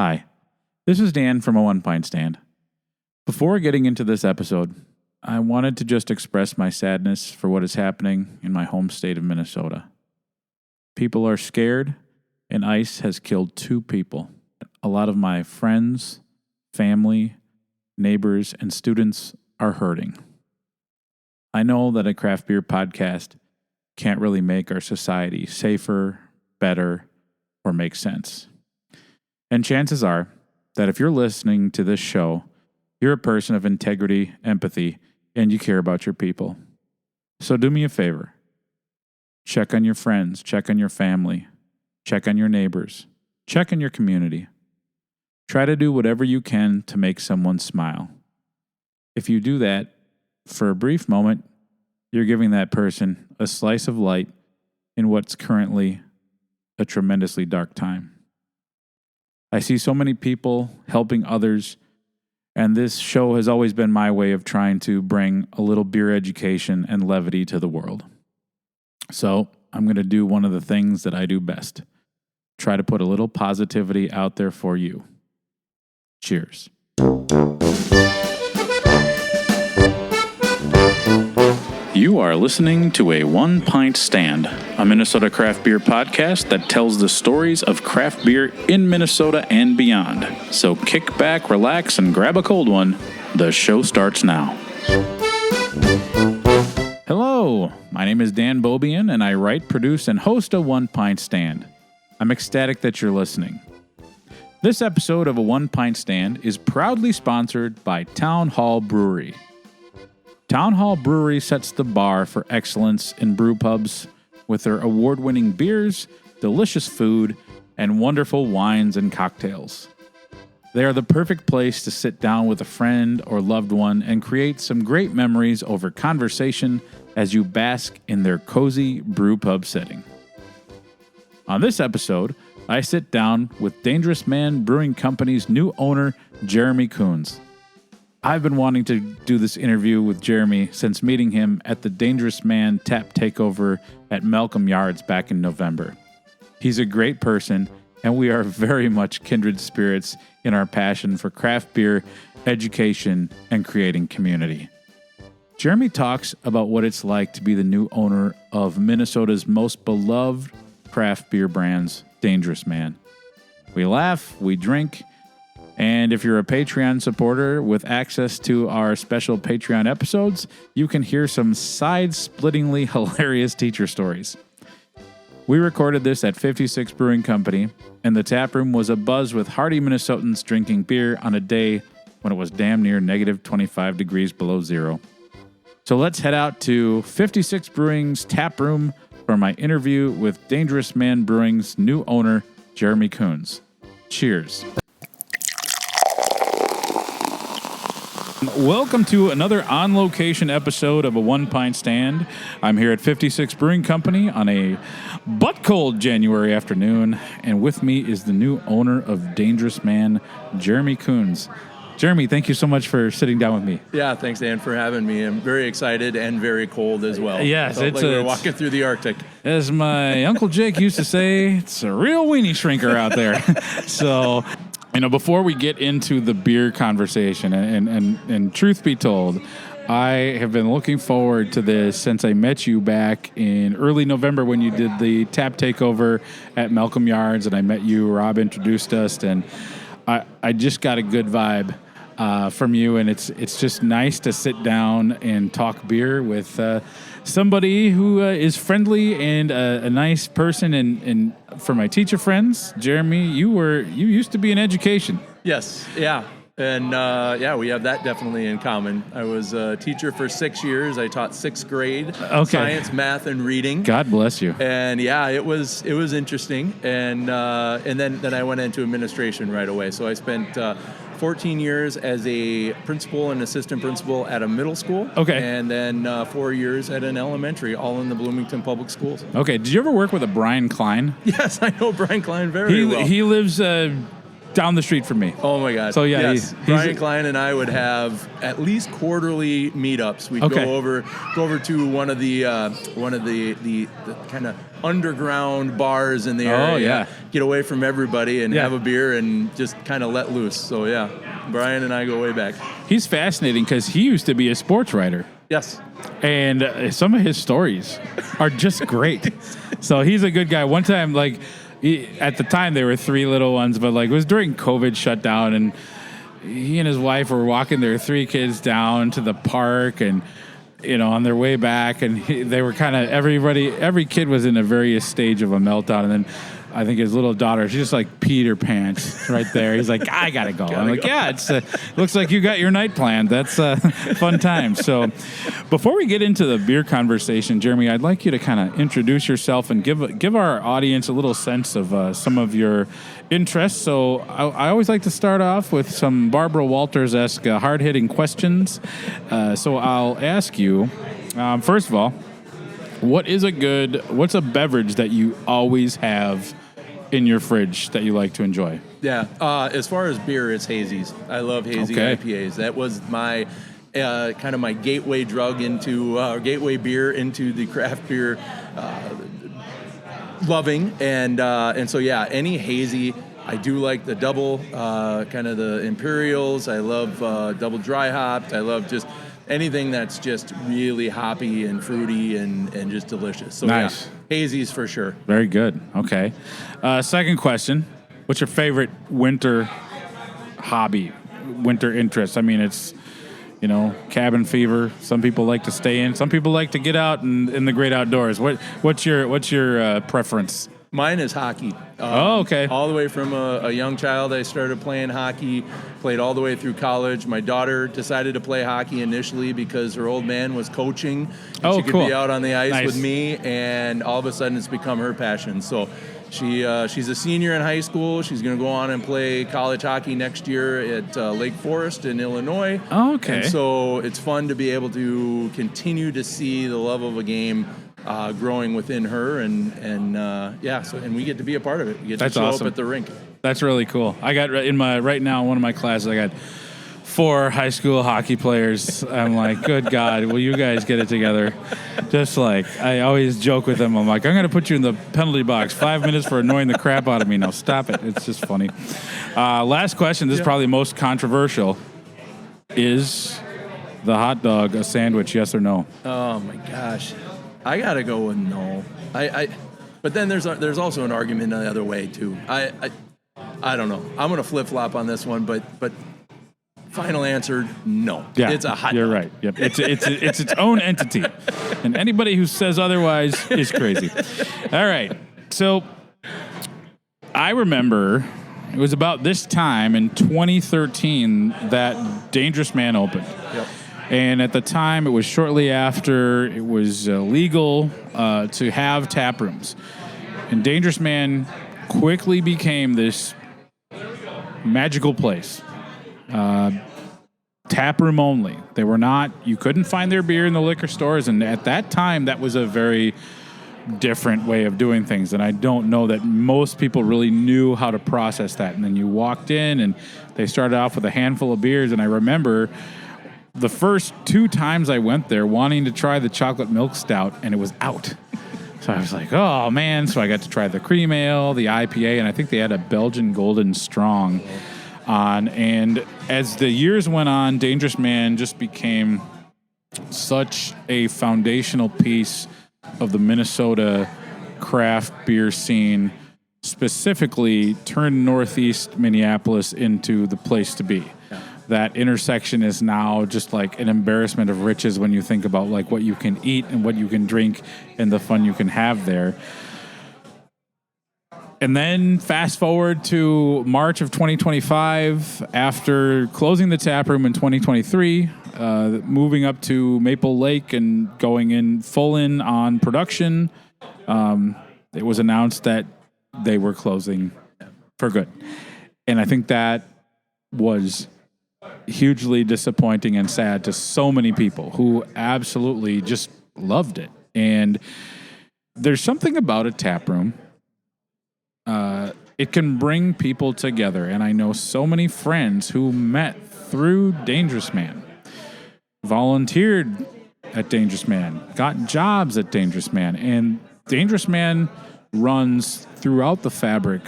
Hi, this is Dan from A One Pint Stand. Before getting into this episode, I wanted to just express my sadness for what is happening in my home state of Minnesota. People are scared, and ice has killed 2 people. A lot of my friends, family, neighbors, and students are hurting. I know that a craft beer podcast can't really make our society safer, better, or make sense. And chances are that if you're listening to this show, you're a person of integrity, empathy, and you care about your people. So do me a favor. Check on your friends, check on your family, check on your neighbors, check on your community. Try to do whatever you can to make someone smile. If you do that, for a brief moment, you're giving that person a slice of light in what's currently a tremendously dark time. I see so many people helping others, and this show has always been my way of trying to bring a little beer education and levity to the world. So I'm going to do one of the things that I do best. Try to put a little positivity out there for you. Cheers. You are listening to A One Pint Stand, a Minnesota craft beer podcast that tells the stories of craft beer in Minnesota and beyond. So kick back, relax, and grab a cold one. The show starts now. Hello, my name is Dan Bobian, and I write, produce, and host A One Pint Stand. I'm ecstatic that you're listening. This episode of A One Pint Stand is proudly sponsored by Town Hall Brewery. Town Hall Brewery sets the bar for excellence in brew pubs with their award-winning beers, delicious food, and wonderful wines and cocktails. They are the perfect place to sit down with a friend or loved one and create some great memories over conversation as you bask in their cozy brew pub setting. On this episode, I sit down with Dangerous Man Brewing Company's new owner, Jeremy Kuhns. I've been wanting to do this interview with Jeremy since meeting him at the Dangerous Man Tap Takeover at Malcolm Yards back in November. He's a great person, and we are very much kindred spirits in our passion for craft beer, education, and creating community. Jeremy talks about what it's like to be the new owner of Minnesota's most beloved craft beer brands, Dangerous Man. We laugh, we drink, and if you're a Patreon supporter with access to our special Patreon episodes, you can hear some side-splittingly hilarious teacher stories. We recorded this at 56 Brewing Company, and the tap room was abuzz with hearty Minnesotans drinking beer on a day when it was damn near negative 25 degrees below zero. So let's head out to 56 Brewing's tap room for my interview with Dangerous Man Brewing's new owner, Jeremy Kuhns. Cheers. Welcome to another on-location episode of A One Pint Stand. I'm here at 56 Brewing Company on a butt-cold January afternoon, and with me is the new owner of Dangerous Man, Jeremy Kuhns. Jeremy, thank you so much for sitting down with me. Yeah, thanks, Dan, for having me. I'm very excited and very cold as well. Yes, it's like we're walking through the Arctic. As my Uncle Jake used to say, it's a real weenie shrinker out there. So, before we get into the beer conversation, and truth be told, I have been looking forward to this since I met you back in early November when you did the tap takeover at Malcolm Yards, and I met you. Rob introduced us, and I just got a good vibe from you, and it's just nice to sit down and talk beer with somebody who is friendly and a nice person. And for my teacher friends, Jeremy, you used to be in education. Yes, yeah. And, we have that definitely in common. I was a teacher for 6 years. I taught 6th grade, science, math, and reading. God bless you. And, it was interesting. And then I went into administration right away. So I spent 14 years as a principal and assistant principal at a middle school. Okay. And then 4 years at an elementary, all in the Bloomington Public Schools. Okay. Did you ever work with a Brian Klein? Yes, I know Brian Klein very well. He lives down the street from me. Oh my God! So yeah, yes. Brian Klein and I would have at least quarterly meetups. We'd go over to one of the kind of underground bars in the area. Oh, yeah. Get away from everybody and Yeah. have a beer and just kind of let loose. So, yeah, Brian and I go way back. He's fascinating because he used to be a sports writer. Yes. And some of his stories are just great. So he's a good guy. One time, like, at the time, there were 3 little ones, but, like, it was during COVID shutdown, and he and his wife were walking their 3 kids down to the park and, you know, on their way back, and they were kind of, every kid was in a various stage of a meltdown, and then I think his little daughter, she just like peed her pants right there. He's like, I gotta go. I'm like, yeah, it's looks like you got your night planned. That's a fun time. So before we get into the beer conversation, Jeremy, I'd like you to kind of introduce yourself and give our audience a little sense of some of your interests. So I always like to start off with some Barbara Walters-esque hard-hitting questions. So I'll ask you, first of all, what's a beverage that you always have in your fridge that you like to enjoy? Yeah. As far as beer, it's hazies. I love hazy IPAs. That was my kind of my gateway drug into gateway beer into the craft beer loving. And so, yeah, any hazy. I do like the double, kind of the Imperials. I love double dry hopped. I love just anything that's just really hoppy and fruity and just delicious. So nice. Yeah, hazies for sure. Very good. Okay. Second question. What's your favorite winter hobby, winter interest? I mean, it's, you know, cabin fever. Some people like to stay in. Some people like to get out in the great outdoors. What's your preference? Mine is hockey. Okay. All the way from a young child, I started playing hockey, played all the way through college. My daughter decided to play hockey initially because her old man was coaching. And she could be out on the ice with me, and all of a sudden it's become her passion. So she's a senior in high school. She's going to go on and play college hockey next year at Lake Forest in Illinois. Oh, okay. And so it's fun to be able to continue to see the love of a game growing within her, and we get to be a part of it. We get to show awesome. up at the rink. That's really cool. I got right now, one of my classes, I got 4 high school hockey players. I'm like, good God, will you guys get it together? Just like, I always joke with them. I'm like, I'm going to put you in the penalty box 5 minutes for annoying the crap out of me. Now stop it. It's just funny. Last question. This is probably most controversial. Is the hot dog a sandwich, yes or no? Oh my gosh. I gotta go with no. But then there's also an argument the other way too. I don't know. I'm gonna flip flop on this one, but final answer, no. Yeah, it's a hot. You're dog. right. Yep. It's its own entity, and anybody who says otherwise is crazy. All right. So I remember it was about this time in 2013 that Dangerous Man opened. Yep. And at the time, it was shortly after it was legal to have tap rooms. And Dangerous Man quickly became this magical place. Tap room only. They were not, you couldn't find their beer in the liquor stores. And at that time, that was a very different way of doing things. And I don't know that most people really knew how to process that. And then you walked in and they started off with a handful of beers. And I remember the first 2 times I went there wanting to try the chocolate milk stout, and it was out. So I was like, oh, man. So I got to try the cream ale, the IPA, and I think they had a Belgian Golden Strong on. And as the years went on, Dangerous Man just became such a foundational piece of the Minnesota craft beer scene, specifically turned Northeast Minneapolis into the place to be. That intersection is now just like an embarrassment of riches when you think about like what you can eat and what you can drink and the fun you can have there. And then fast forward to March of 2025, after closing the tap room in 2023, moving up to Maple Lake and going in full in on production, it was announced that they were closing for good. And I think that was hugely disappointing and sad to so many people who absolutely just loved it. And there's something about a tap room. It can bring people together. And I know so many friends who met through Dangerous Man, volunteered at Dangerous Man, got jobs at Dangerous Man. And Dangerous Man runs throughout the fabric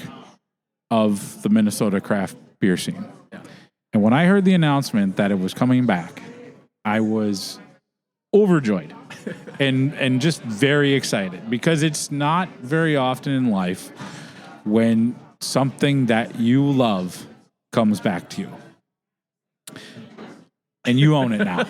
of the Minnesota craft beer scene. Yeah. And when I heard the announcement that it was coming back, I was overjoyed and just very excited, because it's not very often in life when something that you love comes back to you. And you own it now.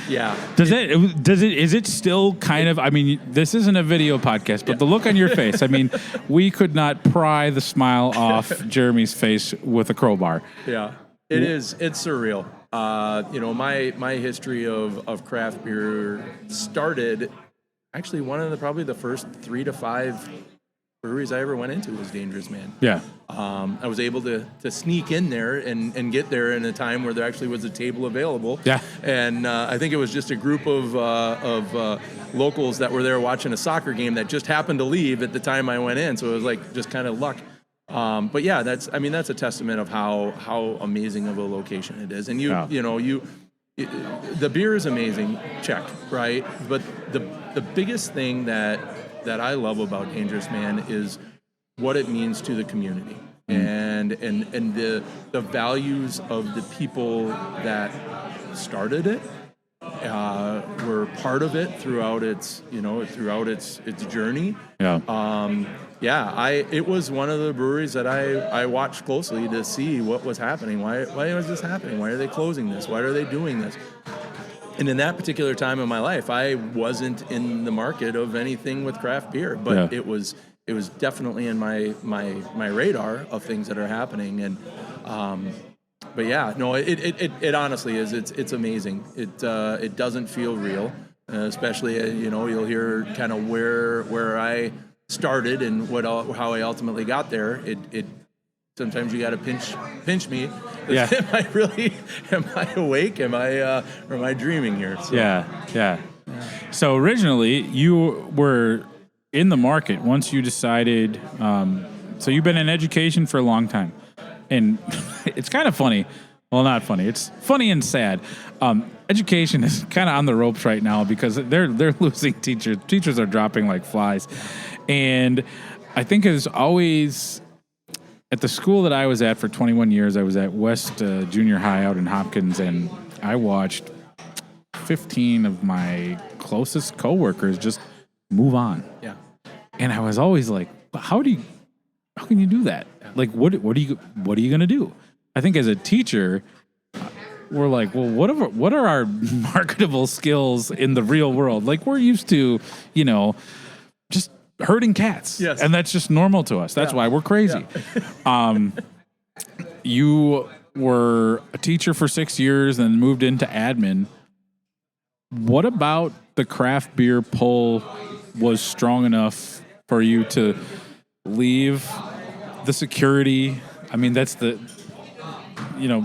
Yeah. Is it still kind of, I mean, this isn't a video podcast, but the look on your face, I mean, we could not pry the smile off Jeremy's face with a crowbar. Yeah. It is. It's surreal. My history of craft beer started, actually probably the first 3 to 5 breweries I ever went into was Dangerous Man. Yeah. I was able to sneak in there and get there in a time where there actually was a table available. Yeah. And I think it was just a group of locals that were there watching a soccer game that just happened to leave at the time I went in. So it was like just kind of luck. But yeah, that's a testament of how amazing of a location it is. And the beer is amazing, check, right? But the biggest thing that I love about Dangerous Man is what it means to the community, and the values of the people that started it, were part of it throughout its journey. Yeah. It was one of the breweries that I watched closely to see what was happening. Why was this happening? Why are they closing this? Why are they doing this? And in that particular time in my life, I wasn't in the market of anything with craft beer, but it was definitely in my radar of things that are happening. And but yeah, no, it honestly is. It's amazing. It doesn't feel real, especially you'll hear kind of where I started and how I ultimately got there. It sometimes you got to pinch me. Yeah. Am I awake? Or am I dreaming here? So. Yeah. So originally you were in the market once you decided, so you've been in education for a long time, and it's kind of funny. Well, not funny. It's funny and sad. Education is kind of on the ropes right now because they're losing teachers. Teachers are dropping like flies. And I think it's always, at the school that I was at for 21 years, I was at West Junior High out in Hopkins, and I watched 15 of my closest coworkers just move on. Yeah. And I was always like, how can you do that? Like, what are you going to do? I think as a teacher, we're like, well, what are our marketable skills in the real world? Like, we're used to, just herding cats. Yes. And that's just normal to us. That's why we're crazy. Yeah. You were a teacher for 6 years and moved into admin. What about the craft beer pull was strong enough for you to leave the security? I mean, that's the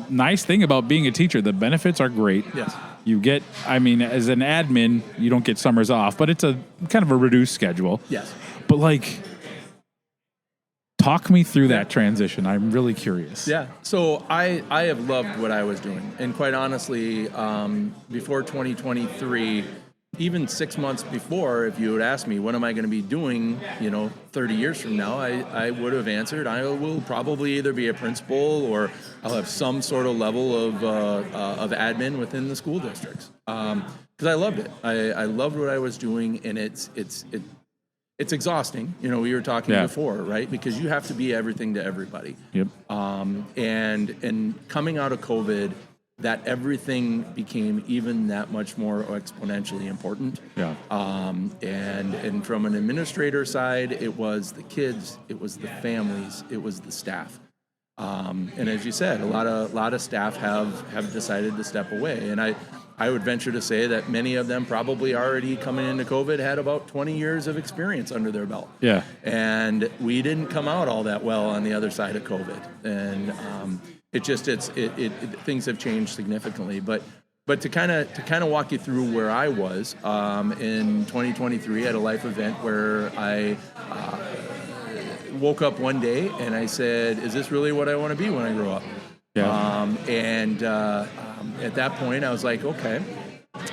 nice thing about being a teacher. The benefits are great. Yes. You get, as an admin, you don't get summers off, but it's a kind of a reduced schedule. Yes. But talk me through that transition. I'm really curious. Yeah. So I have loved what I was doing. And quite honestly, before 2023, even 6 months before, if you had asked me, what am I going to be doing, 30 years from now, I would have answered, I will probably either be a principal or I'll have some sort of level of admin within the school districts. Because I loved it. I loved what I was doing, and it's exhausting. We were talking before, right? Because you have to be everything to everybody. Yep. And coming out of COVID, that everything became even that much more exponentially important. Yeah. And from an administrator side, it was the kids, it was the families, it was the staff. And as you said, a lot of staff have decided to step away. And I would venture to say that many of them probably already coming into COVID had about 20 years of experience under their belt. Yeah. And we didn't come out all that well on the other side of COVID. And things have changed significantly. But to kind of walk you through where I was in 2023 at a life event where I woke up one day and I said, "Is this really what I want to be when I grow up?" Yeah. At that point, I was like, "Okay,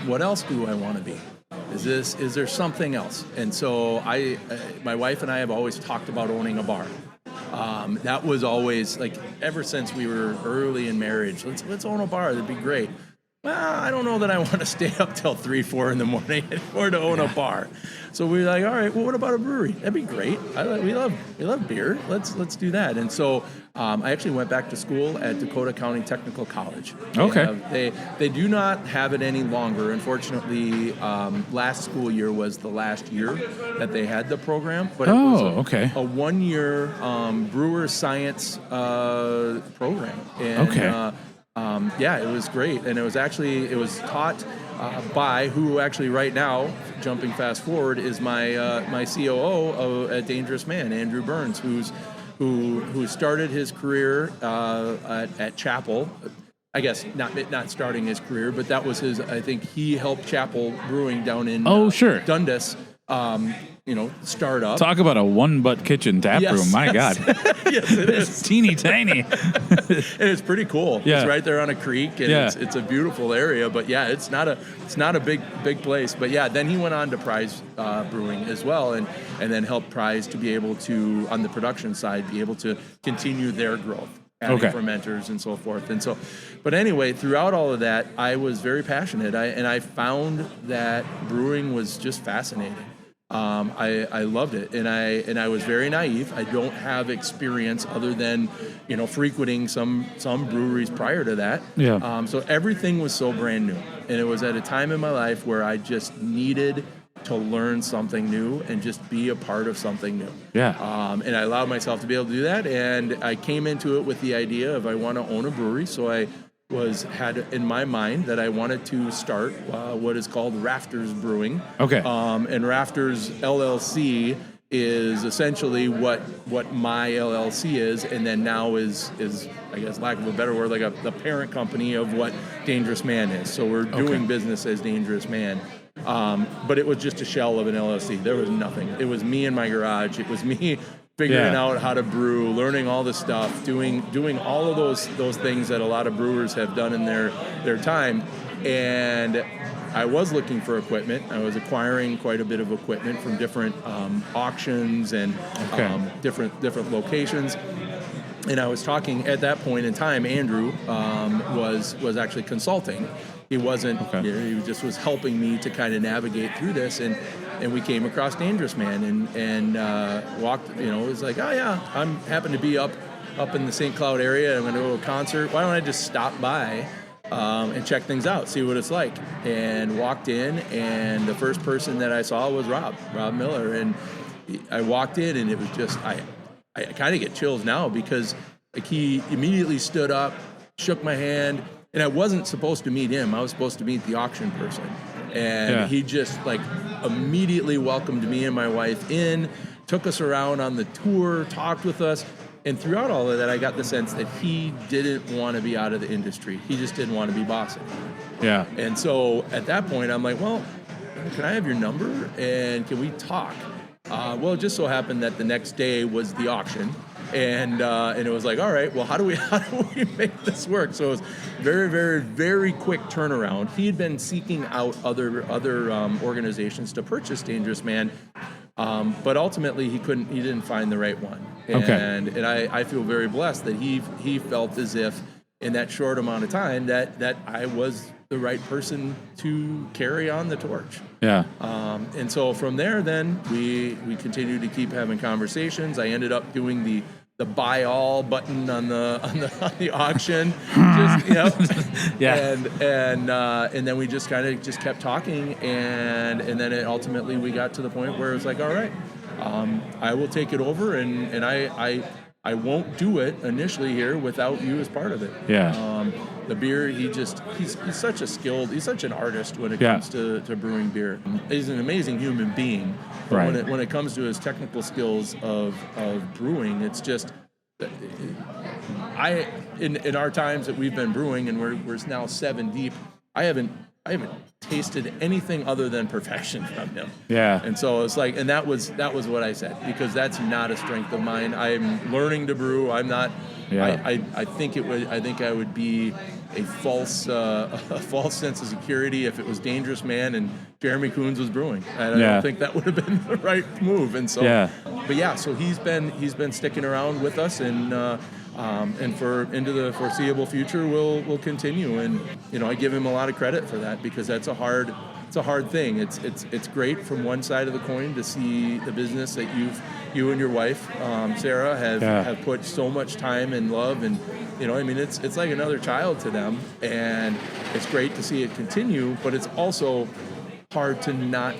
what else do I want to be?" Is there something else? And so my wife and I have always talked about owning a bar. That was always like ever since we were early in marriage. Let's own a bar. That'd be great. Well, I don't know that I want to stay up till 3-4 in the morning or to own a bar. So we were like, all right, well, what about a brewery? That'd be great. We love beer. Let's do that. And so I actually went back to school at Dakota County Technical College. Okay. They do not have it any longer. Unfortunately, last school year was the last year that they had the program. But it was a 1-year brewer science program. And, it was great, and it was taught by who actually right now, jumping fast forward, is my COO at Dangerous Man, Andrew Burns, who started his career at Chapel. I guess not starting his career, but that was his. I think he helped Chapel Brewing down in Dundas. Start up. Talk about a one-butt kitchen tap room. My God. Yes, it is. It's teeny tiny. And it's pretty cool. Yeah. It's right there on a creek, and it's a beautiful area. But yeah, it's not a big place. But yeah, then he went on to Prize Brewing as well, and then helped Prize to be able to, on the production side, be able to continue their growth. Adding fermenters and so forth. And so, but anyway, throughout all of that, I was very passionate. I found that brewing was just fascinating. I loved it, and I was very naive. I don't have experience other than, frequenting some breweries prior to that. Yeah. So everything was so brand new, and it was at a time in my life where I just needed to learn something new and just be a part of something new. Yeah. And I allowed myself to be able to do that, and I came into it with the idea of I want to own a brewery. So I had in my mind that I wanted to start what is called Rafters Brewing. Okay. And Rafters LLC is essentially what my LLC is, and then now is I guess, lack of a better word, like the parent company of what Dangerous Man is. So we're doing business as Dangerous Man. But it was just a shell of an LLC. There was nothing. It was me in my garage. It was me figuring out how to brew, learning all the stuff, doing all of those things that a lot of brewers have done in their time. And I was looking for equipment. I was acquiring quite a bit of equipment from different auctions and different locations. And I was talking at that point in time. Andrew was actually consulting. He wasn't. He just was helping me to kind of navigate through this, and we came across Dangerous Man and walked. It was like, oh yeah, I'm happen to be up in the St. Cloud area. I'm going to go to a concert. Why don't I just stop by and check things out, see what it's like? And walked in, and the first person that I saw was Rob Miller, and I walked in, and it was just I kind of get chills now because like he immediately stood up, shook my hand. And I wasn't supposed to meet him. I was supposed to meet the auction person. And he just like immediately welcomed me and my wife in, took us around on the tour, talked with us. And throughout all of that, I got the sense that he didn't want to be out of the industry. He just didn't want to be bossy. Yeah. And so at that point, I'm like, well, can I have your number? And can we talk? Well, it just so happened that the next day was the auction. And it was like, all right, well, how do we make this work? So it was very, very, very quick turnaround. He had been seeking out other organizations to purchase Dangerous Man, but ultimately he didn't find the right one. And I feel very blessed that he felt as if in that short amount of time that I was the right person to carry on the torch. Yeah. And so from there, then we continued to keep having conversations. I ended up doing the buy all button on the auction. And then we just kind of just kept talking, and then ultimately we got to the point where it was like, all right, I will take it over, and I won't do it initially here without you as part of it. Yeah. The beer, he's such an artist when it comes to brewing beer. He's an amazing human being. But when it comes to his technical skills of brewing, it's just, in our times that we've been brewing, and we're now 7 deep, I haven't haven't tasted anything other than perfection from him. Yeah. And so it's like, and that was what I said, because that's not a strength of mine. I'm learning to brew. I'm not. Yeah. I think I would be a false sense of security if it was Dangerous Man and Jeremy Kuhns was brewing. I don't think that would have been the right move. And so, so he's been sticking around with us, and for into the foreseeable future, we'll continue. And I give him a lot of credit for that, because that's a hard thing. It's great from one side of the coin to see the business that you and your wife, Sarah, have put so much time and love, and it's like another child to them, and it's great to see it continue. But it's also hard to not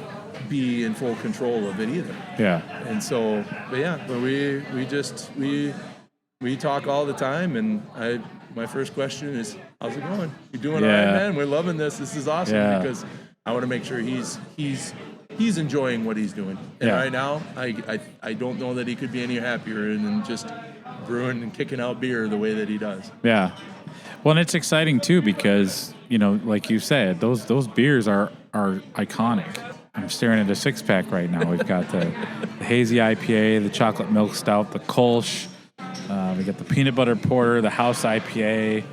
be in full control of it either. Yeah. And so, but we talk all the time, and my first question is, how's it going? You doing all right, man? We're loving this. This is awesome, because I want to make sure he's enjoying what he's doing. And right now, I don't know that he could be any happier than just brewing and kicking out beer the way that he does. Yeah. Well, and it's exciting too, because, like you said, those beers are iconic. I'm staring at a 6-pack right now. We've got the hazy IPA, the chocolate milk stout, the Kolsch. We got the peanut butter porter, the house IPA,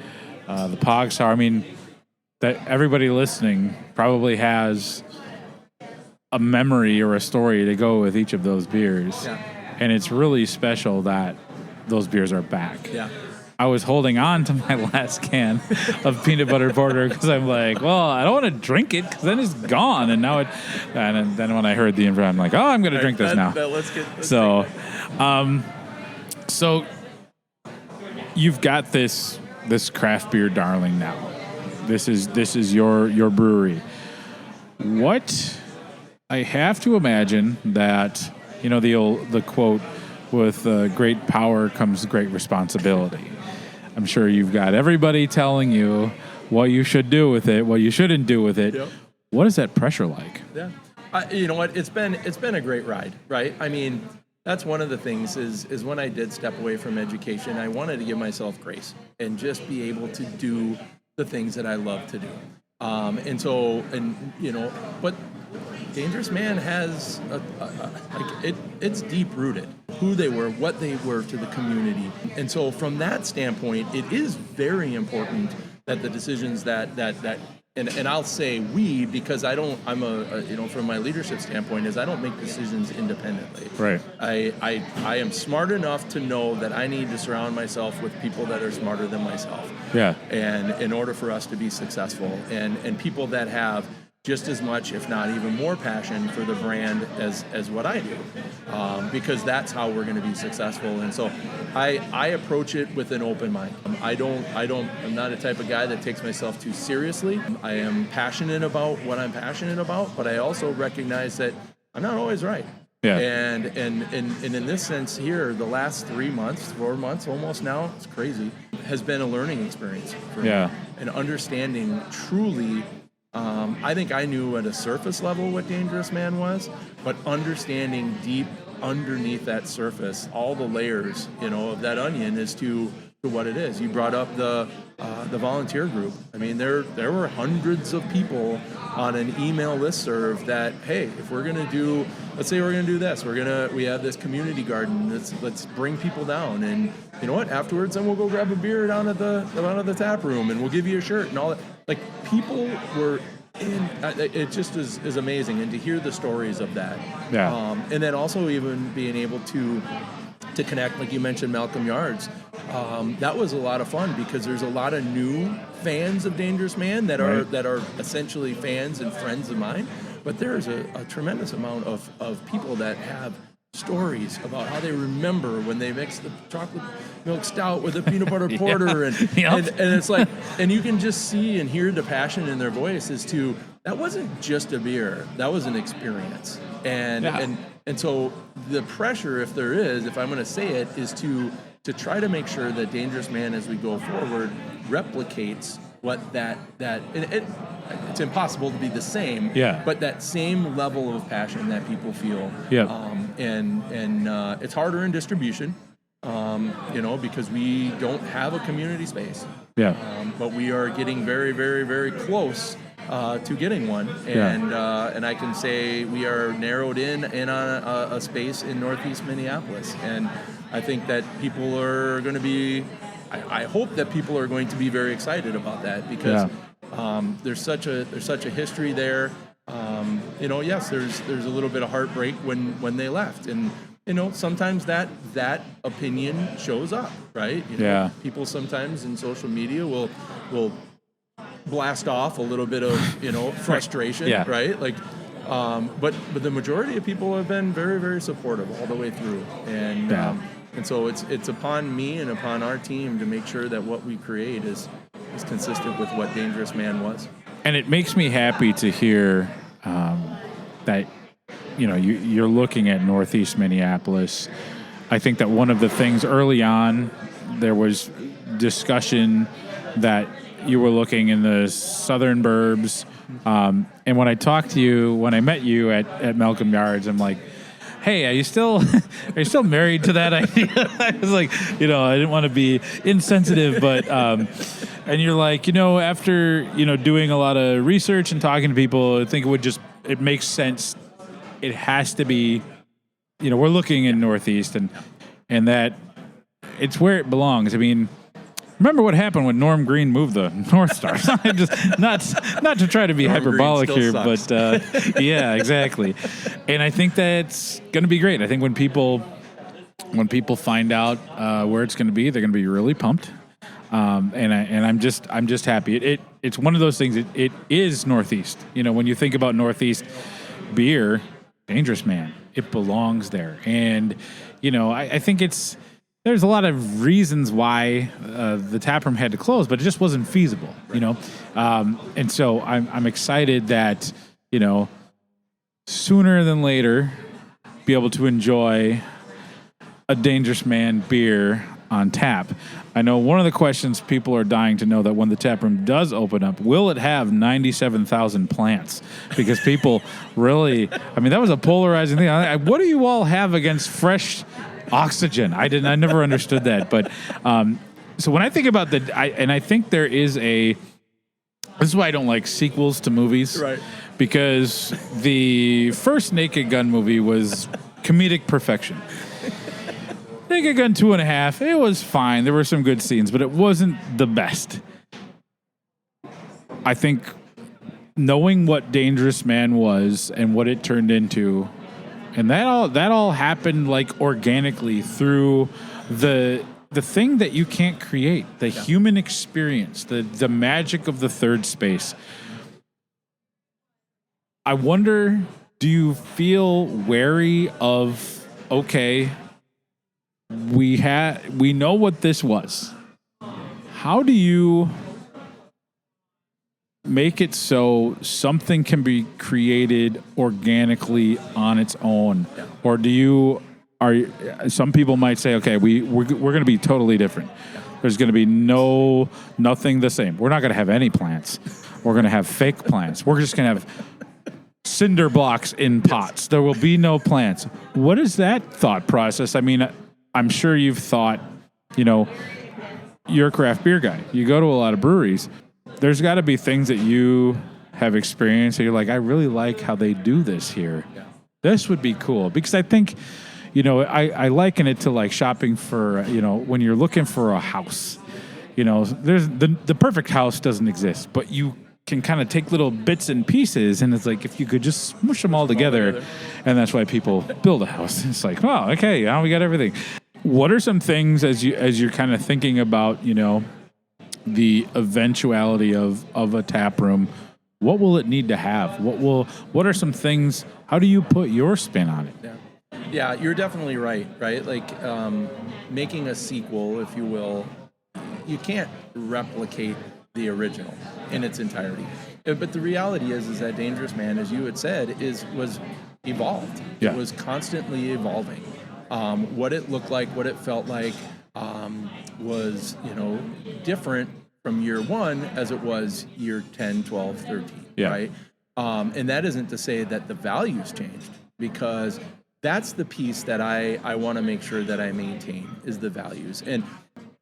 the Pog Sour. I mean, that everybody listening probably has a memory or a story to go with each of those beers. Yeah. And it's really special that those beers are back. Yeah. I was holding on to my last can of peanut butter porter because I'm like, well, I don't want to drink it because then it's gone. And now and then when I heard the info, I'm like, oh, I'm going to drink this now. So you've got this craft beer darling now. This is your brewery. What I have to imagine that, the quote, with great power comes great responsibility. I'm sure you've got everybody telling you what you should do with it, what you shouldn't do with it. Yep. What is that pressure like? Yeah, you know what? It's been a great ride, right? I mean, that's one of the things is when I did step away from education, I wanted to give myself grace and just be able to do the things that I love to do. But Dangerous Man has it's deep rooted who they were, what they were to the community, and so from that standpoint, it is very important that the decisions that and I'll say we, because from my leadership standpoint, is I don't make decisions independently. Right. I am smart enough to know that I need to surround myself with people that are smarter than myself. Yeah. And in order for us to be successful, and people that have just as much, if not even more, passion for the brand as what I do, because that's how we're going to be successful. And so I approach it with an open mind. I'm not a type of guy that takes myself too seriously. I am passionate about what I'm passionate about, but I also recognize that I'm not always right. Yeah. And in this sense here, the last 4 months almost now, it's crazy, has been a learning experience for me. And understanding truly. I think I knew at a surface level what Dangerous Man was, but understanding deep underneath that surface, all the layers, of that onion as to what it is. You brought up the volunteer group. I mean, there were hundreds of people on an email listserv that, hey, if we're gonna do, let's say we're gonna do this, we have this community garden. Let's bring people down, and you know what? Afterwards, then we'll go grab a beer down at the tap room, and we'll give you a shirt and all that. Like, people were in. It just is amazing, and to hear the stories of that. Yeah. And then also even being able to connect, like you mentioned, Malcolm Yards. That was a lot of fun because there's a lot of new fans of Dangerous Man that are essentially fans and friends of mine. But there's a tremendous amount of people that have stories about how they remember when they mixed the chocolate milk stout with the peanut butter porter, and it's like, and you can just see and hear the passion in their voice as to that wasn't just a beer, that was an experience, and so the pressure, if there is, if I'm going to say it, is to try to make sure that Dangerous Man as we go forward replicates what that it's impossible to be the same, but that same level of passion that people feel. And it's harder in distribution, because we don't have a community space. But we are getting very, very, very close to getting one, and I can say we are narrowed in on a space in Northeast Minneapolis, and I think that people are going to be. I hope that people are going to be very excited about that because there's such a history there. Yes, there's a little bit of heartbreak when they left, and sometimes that opinion shows up, right? People sometimes in social media will blast off a little bit of frustration, right? Like, but the majority of people have been very, very supportive all the way through, and so it's upon me and upon our team to make sure that what we create is consistent with what Dangerous Man was. And it makes me happy to hear that you're looking at Northeast Minneapolis. I think that one of the things early on, there was discussion that you were looking in the southern burbs. And when I talked to you, when I met you at Malcolm Yards, I'm like, hey, are you still married to that idea? I was like, I didn't want to be insensitive, but and you're like, after doing a lot of research and talking to people, I think it makes sense. It has to be, we're looking in Northeast and that it's where it belongs. I mean, remember what happened when Norm Green moved the North Stars? Just not to try to be hyperbolic here, sucks. but yeah, exactly. And I think that's going to be great. I think when people find out where it's going to be, they're going to be really pumped. And I'm just happy. It's one of those things. It is Northeast. When you think about Northeast beer, Dangerous Man, it belongs there. And I think there's a lot of reasons why the taproom had to close, but it just wasn't feasible. And so I'm excited that sooner than later be able to enjoy a Dangerous Man beer on tap. I know one of the questions people are dying to know that when the taproom does open up, will it have 97,000 plants? Because people really, that was a polarizing thing. What do you all have against fresh oxygen? I never understood that. But so when I think about I think there is this is why I don't like sequels to movies. Right. Because the first Naked Gun movie was comedic perfection. Naked Gun 2.5, it was fine. There were some good scenes, but it wasn't the best. I think knowing what Dangerous Man was and what it turned into, and that all happened like organically through the thing that you can't create, the human experience, the magic of the third space. I wonder, do you feel wary of, okay, we know what this was. How do you make it so something can be created organically on its own? Or some people might say, okay, we're going to be totally different. There's going to be nothing the same. We're not going to have any plants. We're going to have fake plants. We're just going to have cinder blocks in pots. There will be no plants. What is that thought process? I'm sure you've thought, you're a craft beer guy. You go to a lot of breweries. There's got to be things that you have experienced that you're like, I really like how they do this here. Yeah. This would be cool. Because I think, I liken it to like shopping for, when you're looking for a house. There's the perfect house doesn't exist, but you can kind of take little bits and pieces, and it's like if you could just smush them all together, and that's why people build a house. It's like, oh, okay, now we got everything. What are some things as you're kind of thinking about, the eventuality of a tap room? What will it need to have? What are some things? How do you put your spin on it? Yeah, you're definitely right? Like making a sequel, if you will, you can't replicate the original in its entirety. But the reality is that Dangerous Man, as you had said, was evolved. Yeah. It was constantly evolving. What it looked like, what it felt like, was different from year one as it was year 10, 12, 13. Yeah. Right? And that isn't to say that the values changed, because that's the piece that I want to make sure that I maintain is the values. And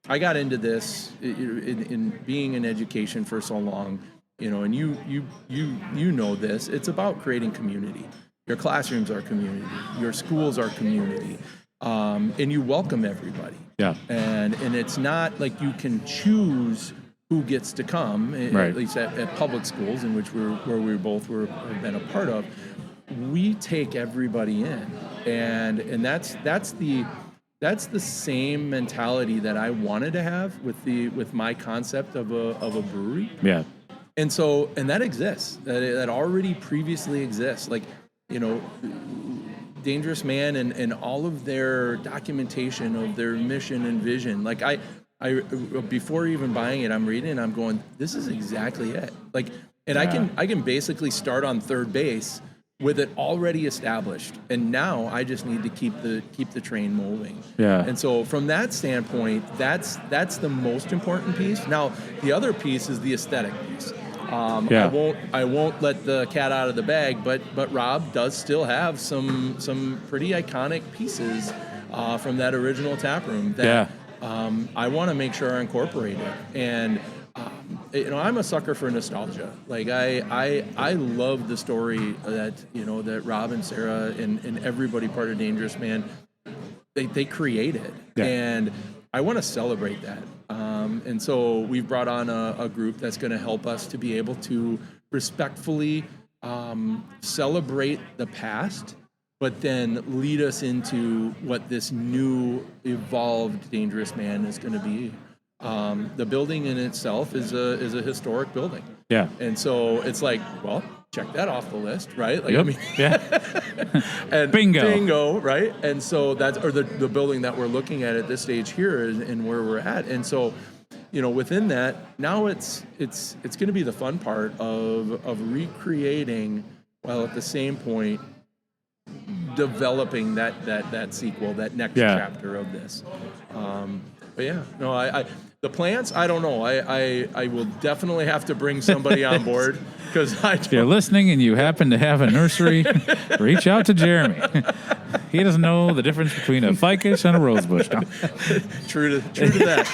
I got into this in being in education for so long, and you know this. It's about creating community. Your classrooms are community. Your schools are community. And you welcome everybody. Yeah. And it's not like you can choose who gets to come, right. At least at public schools, in which where we both have been a part of. We take everybody in, and that's the same mentality that I wanted to have with my concept of a brewery. Yeah. And that exists. That already previously exists. Like, Dangerous Man and all of their documentation of their mission and vision. Like I before even buying it, I'm reading and I'm going, this is exactly it. Like, and yeah. I can basically start on third base with it already established, and now I just need to keep the train moving. Yeah. And so from that standpoint, that's the most important piece. Now the other piece is the aesthetic piece. I won't let the cat out of the bag, but Rob does still have some pretty iconic pieces from that original tap room that I want to make sure I incorporate it. And I'm a sucker for nostalgia. Like I love the story that Rob and Sarah and everybody part of Dangerous Man they created, and I want to celebrate that. And so we've brought on a group that's going to help us to be able to respectfully celebrate the past, but then lead us into what this new evolved Dangerous Man is going to be. The building in itself is a historic building. Yeah. And so it's like, well, check that off the list, right? Like, yep. I mean, and bingo, right? And so that's, or the building that we're looking at this stage here and where we're at. And so, within that, now it's going to be the fun part of recreating, while at the same point developing that sequel, that next chapter of this. But yeah, no, the plants, I don't know. I will definitely have to bring somebody on board, because if you're listening and you happen to have a nursery, reach out to Jeremy. He doesn't know the difference between a ficus and a rosebush. True to that.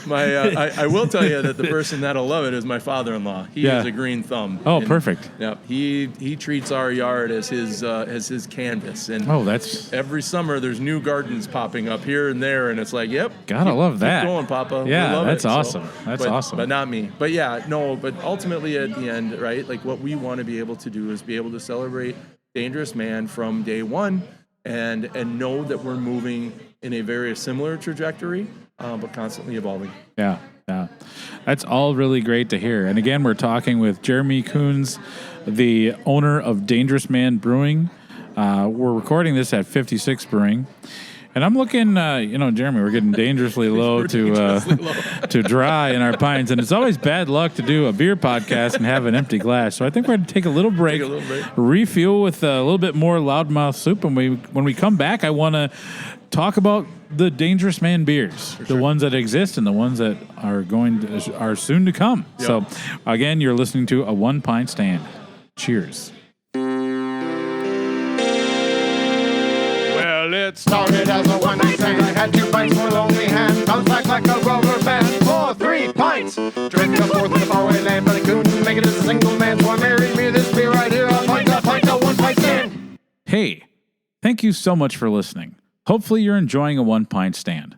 I will tell you that the person that'll love it is my father-in-law. He is a green thumb. Oh, perfect. Yeah, he treats our yard as his canvas, and that's every summer there's new gardens popping up here and there, and it's like, yep, gotta love that. Keep going, Papa. Yeah, that's it. awesome. That's awesome. But not me. But but ultimately at the end, right? Like what we want to be able to do is be able to celebrate Dangerous Man from day one, and know that we're moving in a very similar trajectory, but constantly evolving. Yeah. That's all really great to hear. And again, we're talking with Jeremy Kuhns, the owner of Dangerous Man Brewing. We're recording this at 56 Brewing. And I'm looking, Jeremy, we're getting dangerously low to dry in our pints. And it's always bad luck to do a beer podcast and have an empty glass. So I think we're going to take a little break, refuel with a little bit more loudmouth soup. And when we come back, I want to talk about the Dangerous Man beers, the ones that exist and the ones that are soon to come. Yep. So again, you're listening to a One Pint Stand. Cheers. It started as a one-night stand. I had 2 pints for a lonely hand. Bounced back like a rubber band for 3 pints. Drinking a fourth in a faraway land, but I couldn't make it as a single man. So I married me this beer right here. A pint, a one pint stand. Hey, thank you so much for listening. Hopefully you're enjoying a One Pint Stand.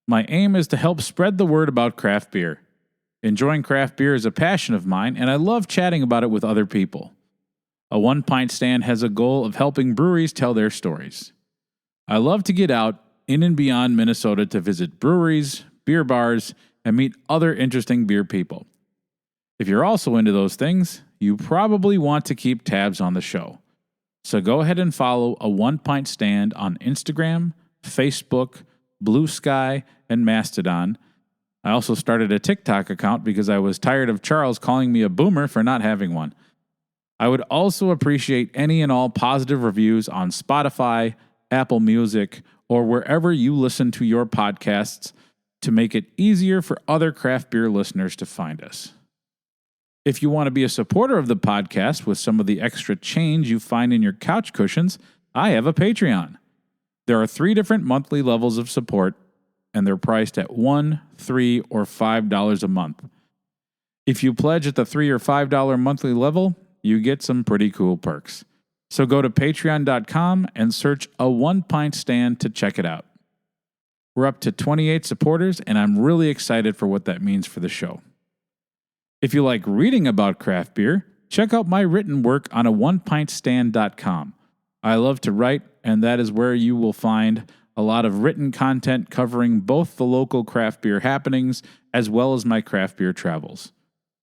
My aim is to help spread the word about craft beer. Enjoying craft beer is a passion of mine, and I love chatting about it with other people. A One Pint Stand has a goal of helping breweries tell their stories. I love to get out in and beyond Minnesota to visit breweries, beer bars, and meet other interesting beer people. If you're also into those things, you probably want to keep tabs on the show. So go ahead and follow a One Pint Stand on Instagram, Facebook, Blue Sky, and Mastodon. I also started a TikTok account because I was tired of Charles calling me a boomer for not having one. I would also appreciate any and all positive reviews on Spotify, Apple Music, or wherever you listen to your podcasts to make it easier for other craft beer listeners to find us. If you want to be a supporter of the podcast with some of the extra change you find in your couch cushions, I have a Patreon. There are 3 different monthly levels of support, and they're priced at $1, $3, or $5 a month. If you pledge at the $3 or $5 monthly level, you get some pretty cool perks. So go to patreon.com and search A One Pint Stand to check it out. We're up to 28 supporters, and I'm really excited for what that means for the show. If you like reading about craft beer, check out my written work on aonepintstand.com. I love to write, and that is where you will find a lot of written content covering both the local craft beer happenings as well as my craft beer travels.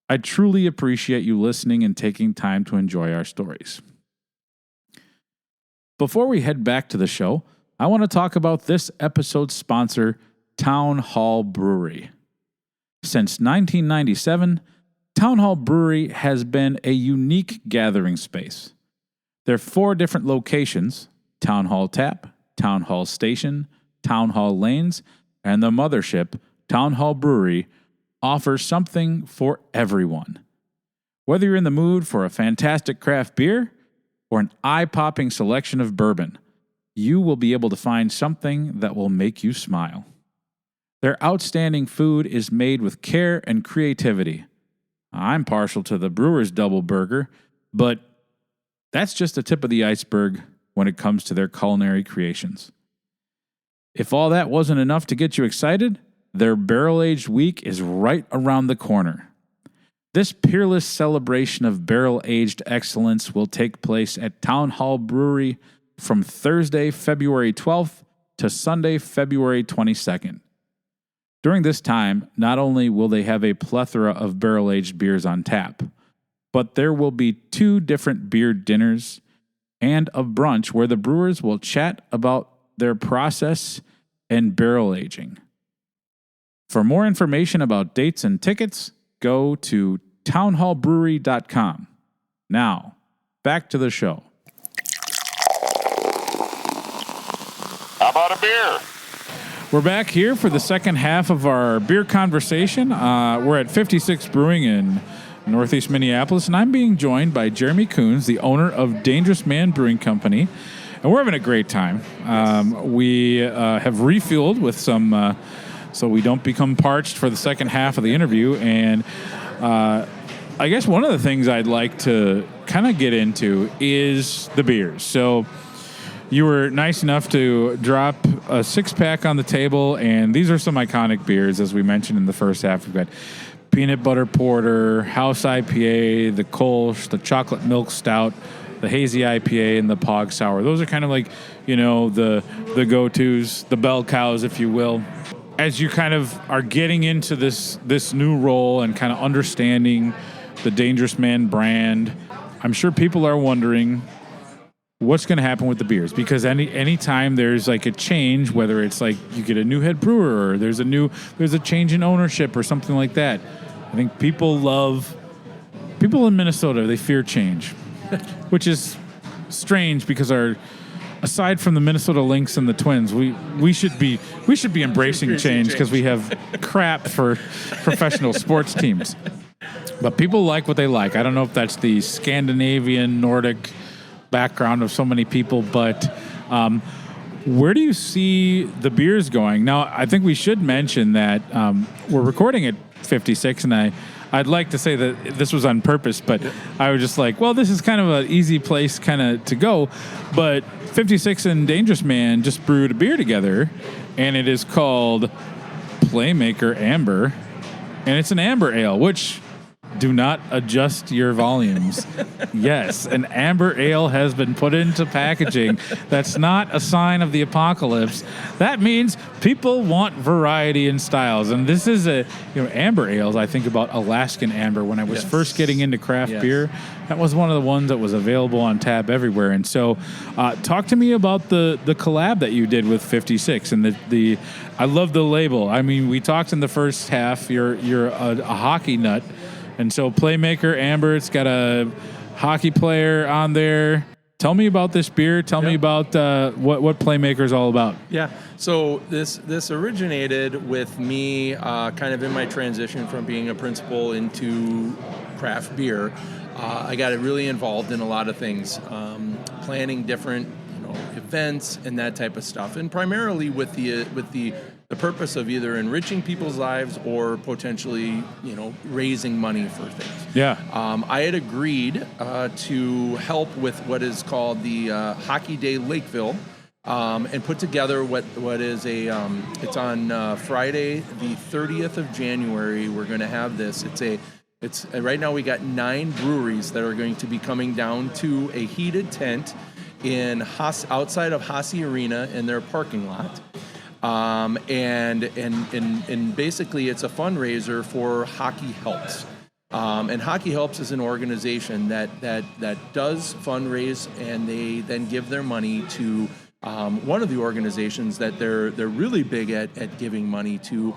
I truly appreciate you listening and taking time to enjoy our stories. Before we head back to the show, I want to talk about this episode's sponsor, Town Hall Brewery. Since 1997, Town Hall Brewery has been a unique gathering space. There are 4 different locations: Town Hall Tap, Town Hall Station, Town Hall Lanes, and the mothership, Town Hall Brewery, offers something for everyone. Whether you're in the mood for a fantastic craft beer or an eye-popping selection of bourbon, you will be able to find something that will make you smile. Their outstanding food is made with care and creativity. I'm partial to the Brewer's Double Burger, but that's just the tip of the iceberg when it comes to their culinary creations. If all that wasn't enough to get you excited, their barrel-aged week is right around the corner. This peerless celebration of barrel-aged excellence will take place at Town Hall Brewery from Thursday, February 12th to Sunday, February 22nd. During this time, not only will they have a plethora of barrel-aged beers on tap, but there will be 2 different beer dinners and a brunch where the brewers will chat about their process and barrel aging. For more information about dates and tickets, go to townhallbrewery.com. Now, back to the show. How about a beer? We're back here for the second half of our beer conversation. We're at 56 Brewing in Northeast Minneapolis, and I'm being joined by Jeremy Kuhns, the owner of Dangerous Man Brewing Company, and we're having a great time. We have refueled with some... so we don't become parched for the second half of the interview. And I guess one of the things I'd like to kind of get into is the beers. So you were nice enough to drop a 6-pack on the table, and these are some iconic beers, as we mentioned in the first half. We've got Peanut Butter Porter, House IPA, the Kolsch, the Chocolate Milk Stout, the Hazy IPA, and the Pog Sour. Those are kind of like, the go-tos, the bell cows, if you will. As you kind of are getting into this new role and kind of understanding the Dangerous Man brand, I'm sure people are wondering what's going to happen with the beers, because any time there's like a change, whether it's like you get a new head brewer or there's a change in ownership or something like that, I think people in Minnesota, they fear change, which is strange because aside from the Minnesota Lynx and the Twins, we should be embracing change because we have crap for professional sports teams. But people like what they like. I don't know if that's the Scandinavian, Nordic background of so many people, but where do you see the beers going? Now, I think we should mention that we're recording at 56, and I'd like to say that this was on purpose, but I was just like, well, this is kind of an easy place kind of to go. But 56 and Dangerous Man just brewed a beer together, and it is called Playmaker Amber, and it's an amber ale, which... do not adjust your volumes. Yes, an amber ale has been put into packaging. That's not a sign of the apocalypse. That means people want variety in styles. And this is amber ales. I think about Alaskan amber when I was first getting into craft beer. That was one of the ones that was available on tap everywhere. And so talk to me about the collab that you did with 56 and the I love the label. I mean, we talked in the first half, you're a hockey nut. And so Playmaker Amber, it's got a hockey player on there. Tell me about this beer. Tell me about what Playmaker is all about. Yeah. So this originated with me kind of in my transition from being a principal into craft beer. I got really involved in a lot of things, planning different events and that type of stuff, and primarily with the the purpose of either enriching people's lives or potentially, raising money for things. Yeah. I had agreed to help with what is called the Hockey Day Lakeville, and put together what is it's on Friday, the 30th of January. We're going to have this. It's right now we got 9 breweries that are going to be coming down to a heated tent in outside of Hasse Arena in their parking lot. And basically it's a fundraiser for Hockey Helps. And Hockey Helps is an organization that does fundraise, and they then give their money to one of the organizations that they're really big at giving money to.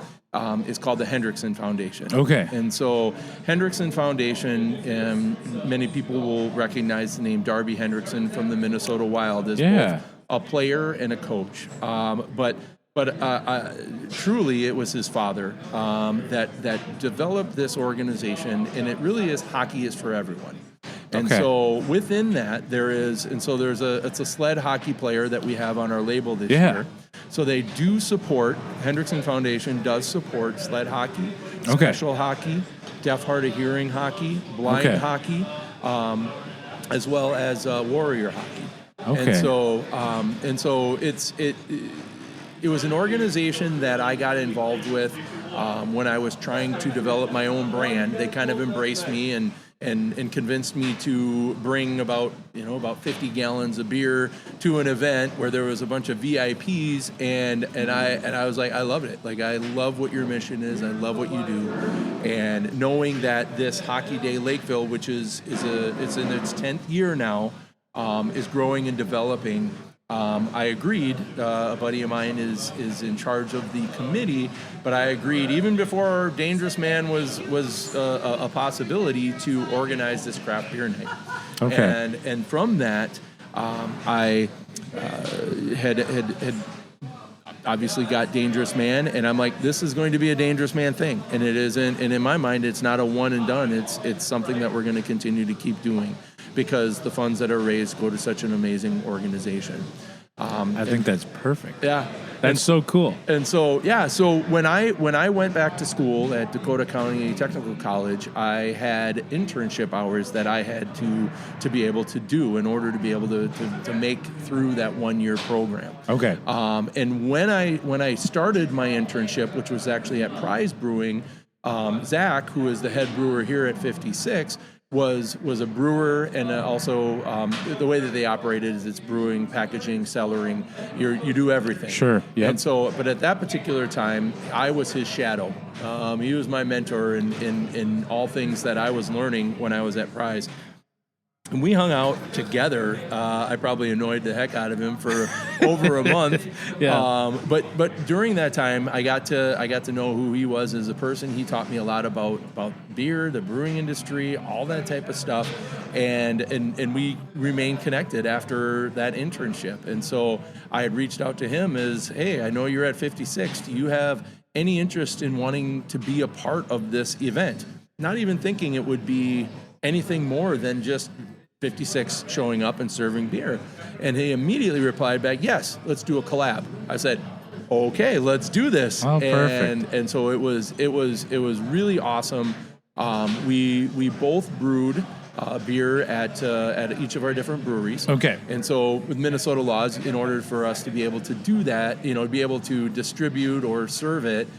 Is called the Hendrickson Foundation. Okay. And so Hendrickson Foundation, many people will recognize the name Darby Hendrickson from the Minnesota Wild as both a player and a coach. But truly, it was his father that developed this organization, and it really is Hockey is for Everyone. And so within that, it's a sled hockey player that we have on our label this year. So they do support, Hendrickson Foundation does support sled hockey, special hockey, deaf, hard of hearing hockey, blind hockey, as well as warrior hockey. And so it was an organization that I got involved with when I was trying to develop my own brand. They kind of embraced me and convinced me to bring about 50 gallons of beer to an event where there was a bunch of VIPs, and I was like, I loved it. Like, I love what your mission is. I love what you do. And knowing that this Hockey Day Lakeville, which it's in its 10th year now, is growing and developing. I agreed. A buddy of mine is in charge of the committee, but I agreed even before Dangerous Man was a possibility to organize this craft beer night. Okay. And from that, I had obviously got Dangerous Man, and I'm like, this is going to be a Dangerous Man thing, and it isn't. And in my mind, it's not a one and done. It's something that we're going to continue to keep doing, because the funds that are raised go to such an amazing organization. I think that's perfect. Yeah. That's so cool. And so when I went back to school at Dakota County Technical College, I had internship hours that I had to be able to do in order to be able to make through that 1-year program. Okay. And when I started my internship, which was actually at Prize Brewing, Zach, who is the head brewer here at 56, was a brewer, and also the way that they operated is it's brewing, packaging, cellaring. You do everything. Sure. Yeah. And so, but at that particular time, I was his shadow. He was my mentor in all things that I was learning when I was at Prize. And we hung out together. I probably annoyed the heck out of him for over a month. Yeah. But during that time, I got to know who he was as a person. He taught me a lot about beer, the brewing industry, all that type of stuff, and we remained connected after that internship. And so I had reached out to him as, hey, I know you're at 56. Do you have any interest in wanting to be a part of this event? Not even thinking it would be anything more than just 56 showing up and serving beer. And he immediately replied back, yes, let's do a collab. I said, okay, let's do this. Oh, perfect. And so it was really awesome. We both brewed beer at each of our different breweries. Okay. And so with Minnesota laws, in order for us to be able to do that, be able to distribute or serve it,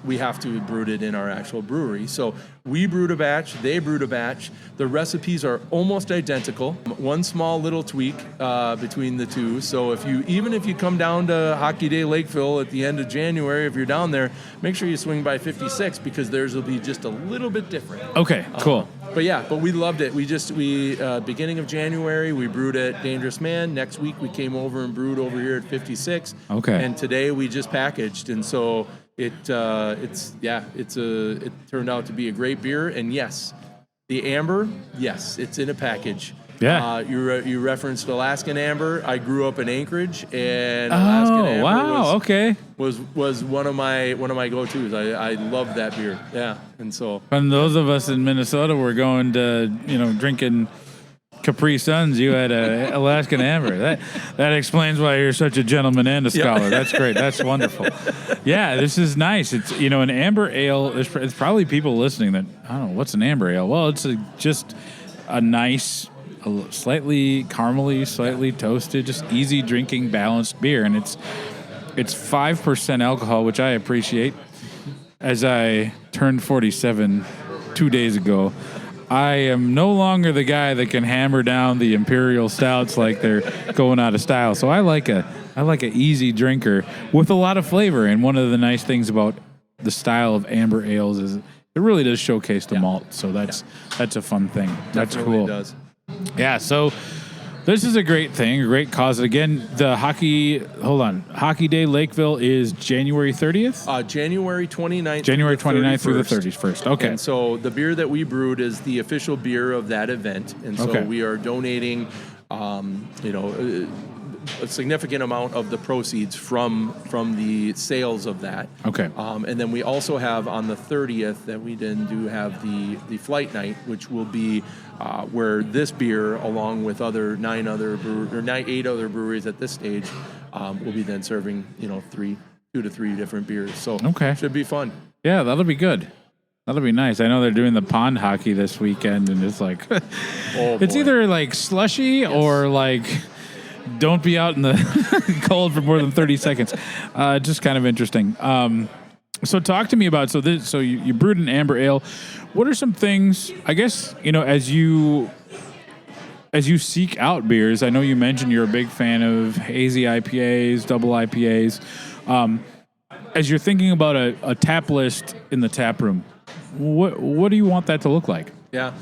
we have to brew it in our actual brewery. So we brewed a batch, they brewed a batch. The recipes are almost identical. One small little tweak between the two. So if you come down to Hockey Day Lakeville at the end of January, if you're down there, make sure you swing by 56, because theirs will be just a little bit different. Okay, cool. But we loved it. We beginning of January, we brewed at Dangerous Man. Next week, we came over and brewed over here at 56. Okay. And today we just packaged, and so it turned out to be a great beer. And yes, the amber, yes, it's in a package. Yeah. You referenced Alaskan Amber. I grew up in Anchorage, and Alaskan Amber was one of my go-tos. I love that beer. Yeah. And so, and those of us in Minnesota were going to drinking Capri Suns, you had a Alaskan Amber. That explains why you're such a gentleman and a scholar. That's great. That's wonderful. Yeah, this is nice. It's an amber ale. It's probably people listening that I don't know what's an amber ale. Well, it's just a nice, slightly caramely, slightly toasted, just easy drinking, balanced beer, and it's 5% alcohol, which I appreciate. As I turned 47 2 days ago, I am no longer the guy that can hammer down the imperial stouts like they're going out of style. So I like a easy drinker with a lot of flavor. And one of the nice things about the style of amber ales is it really does showcase the malt. So that's a fun thing. That's Definitely cool. Does. Yeah. So this is a great thing, a great cause. Again, the Hockey Day Lakeville is January 30th? January 29th. January 29th through the 31st. Okay. And so the beer that we brewed is the official beer of that event. And so we are donating, a significant amount of the proceeds from the sales of that. Okay. And then we also have on the 30th that we then do have the flight night, which will be where this beer, along with eight other breweries at this stage, will be then serving 2 to 3 different beers. So should be fun. Yeah, that'll be good. That'll be nice. I know they're doing the pond hockey this weekend, and it's like it's either like slushy or like. Don't be out in the cold for more than 30 seconds. Just kind of interesting. So talk to me about, so you brewed an amber ale. What are some things, I guess, as you seek out beers, I know you mentioned you're a big fan of hazy IPAs, double IPAs. As you're thinking about a tap list in the tap room, what do you want that to look like? Yeah.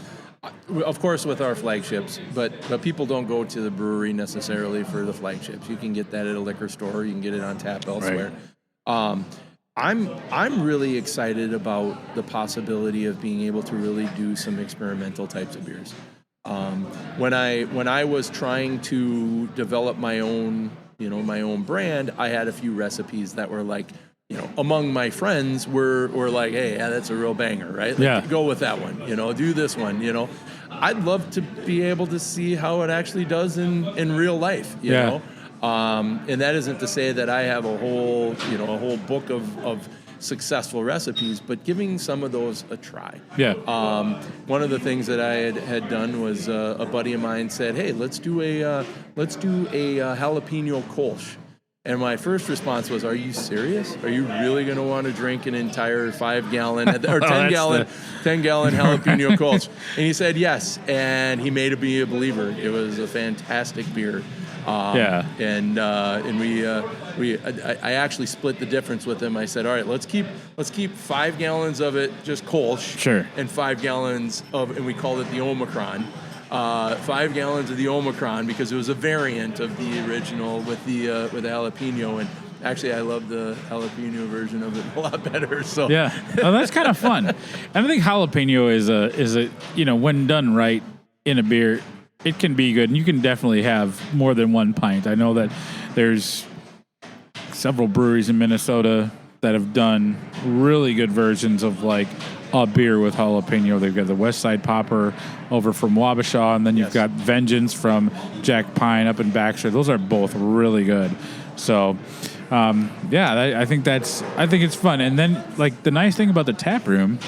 Of course, with our flagships, but people don't go to the brewery necessarily for the flagships. You can get that at a liquor store. You can get it on tap elsewhere. Right. I'm really excited about the possibility of being able to really do some experimental types of beers. When I was trying to develop my own brand, I had a few recipes that were like, among my friends were like, hey, yeah, that's a real banger, right? Like, go with that one, do this one, I'd love to be able to see how it actually does in real life, you know? And that isn't to say that I have a whole book of successful recipes, but giving some of those a try. Yeah. One of the things that I had done was a buddy of mine said, hey, let's do a jalapeno Kolsch. And my first response was, are you serious? Are you really going to want to drink an entire 5-gallon or 10-gallon jalapeno Kolsch? And he said yes, and he made me a believer. It was a fantastic beer. And I actually split the difference with him. I said, all right, let's keep 5 gallons of it just Kolsch, sure, and 5 gallons of, and we called it the Omicron. 5 gallons of the Omicron because it was a variant of the original with jalapeno, and actually I love the jalapeno version of it a lot better. So that's kind of fun. And I think jalapeno is a when done right in a beer, it can be good, and you can definitely have more than one pint. I know that there's several breweries in Minnesota that have done really good versions of like a beer with jalapeno. They've got the West Side Popper over from Wabasha, and then you've got Vengeance from Jack Pine up in Baxter. Those are both really good. So, I think it's fun. And then, like, the nice thing about the tap room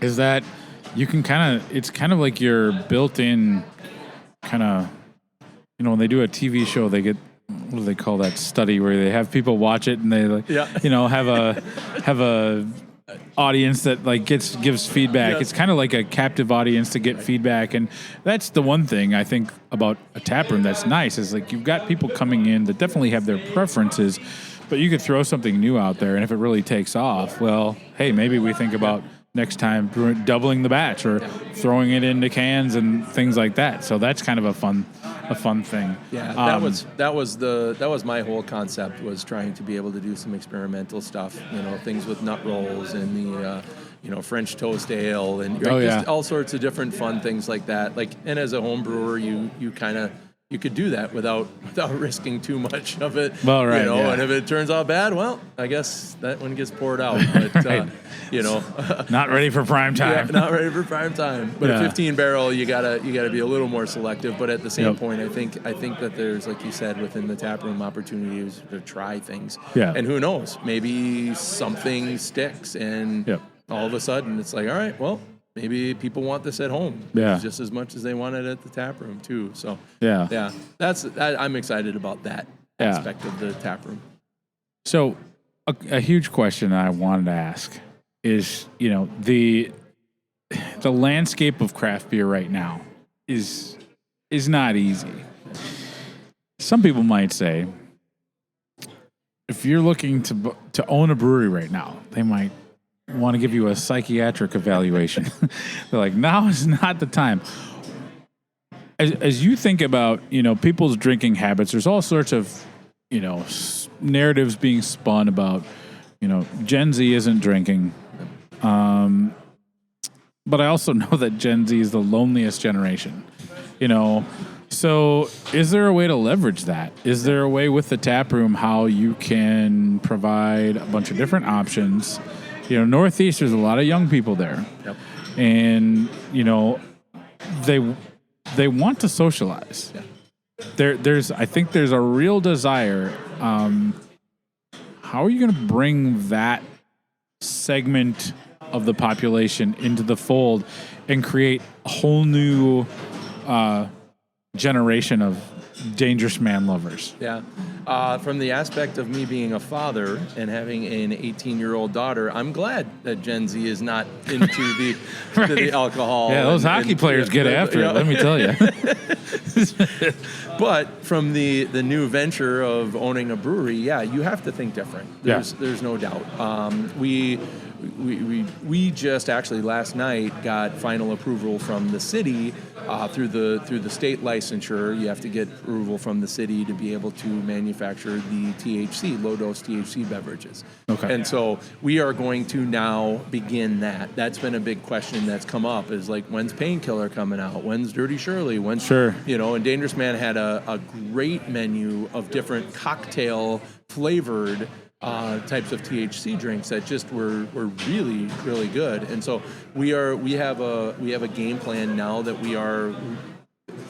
is that you can it's kind of like your built-in kind of, when they do a TV show, they get, what do they call that study where they have people watch it and they have a audience that like gives feedback. Yes. It's kind of like a captive audience to get feedback, and that's the one thing I think about a tap room that's nice is like you've got people coming in that definitely have their preferences, but you could throw something new out there, and if it really takes off, well, hey, maybe we think about next time doubling the batch or throwing it into cans and things like that. So that's kind of a fun thing. Yeah, that was my whole concept, was trying to be able to do some experimental stuff. Things with nut rolls and the French toast ale and just all sorts of different fun things like that. Like, and as a home brewer, you kind of you could do that without risking too much of it. Well, right, And if it turns out bad, well, I guess that one gets poured out. But, right. Not ready for prime time. Not ready for prime time. But a 15 barrel, you gotta be a little more selective. But at the same point, I think that there's, like you said, within the tap room opportunities to try things. Yeah. And who knows? Maybe something sticks, and all of a sudden it's like, all right, well, maybe people want this at home just as much as they want it at the tap room too. So I'm excited about that aspect of the tap room. So a huge question I wanted to ask is, the landscape of craft beer right now is not easy. Some people might say, if you're looking to own a brewery right now, they might want to give you a psychiatric evaluation. They're like, now is not the time. As you think about, people's drinking habits, there's all sorts of, narratives being spun about, Gen Z isn't drinking. But I also know that Gen Z is the loneliest generation, So is there a way to leverage that? Is there a way with the tap room how you can provide a bunch of different options? Northeast, there's a lot of young people there. Yep. And, they want to socialize. Yeah. I think there's a real desire. How are you going to bring that segment of the population into the fold and create a whole new generation of Dangerous Man lovers? Yeah. From the aspect of me being a father and having an 18-year-old daughter, I'm glad that Gen Z is not into the to the alcohol. Yeah, those hockey players get after it, let me tell you. But from the new venture of owning a brewery, you have to think different. There's no doubt. We just actually last night got final approval from the city through the state licensure. You have to get approval from the city to be able to manufacture the THC, low dose THC beverages. Okay. And so we are going to now begin that. That's been a big question that's come up, is like, when's Painkiller coming out? When's Dirty Shirley? When's Sure. And Dangerous Man had a great menu of different cocktail flavored types of THC drinks that just were really, really good. And so we have a game plan now that we are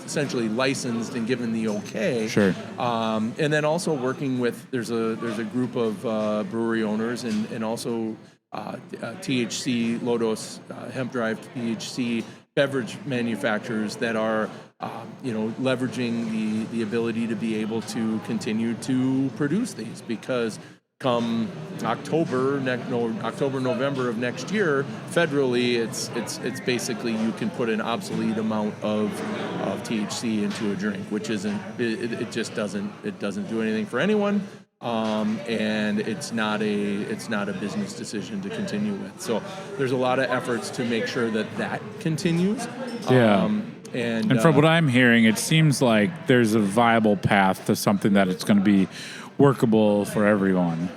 essentially licensed and given the okay. Sure. And then also working with, there's a group of brewery owners and also THC, low dose hemp derived THC beverage manufacturers that are leveraging the ability to be able to continue to produce these, because come October, November of next year, federally, it's basically you can put an obsolete amount of THC into a drink, which isn't, it just doesn't do anything for anyone, and it's not a business decision to continue with. So there's a lot of efforts to make sure that continues. Yeah. And from what I'm hearing, it seems like there's a viable path to something that it's going to be workable for everyone.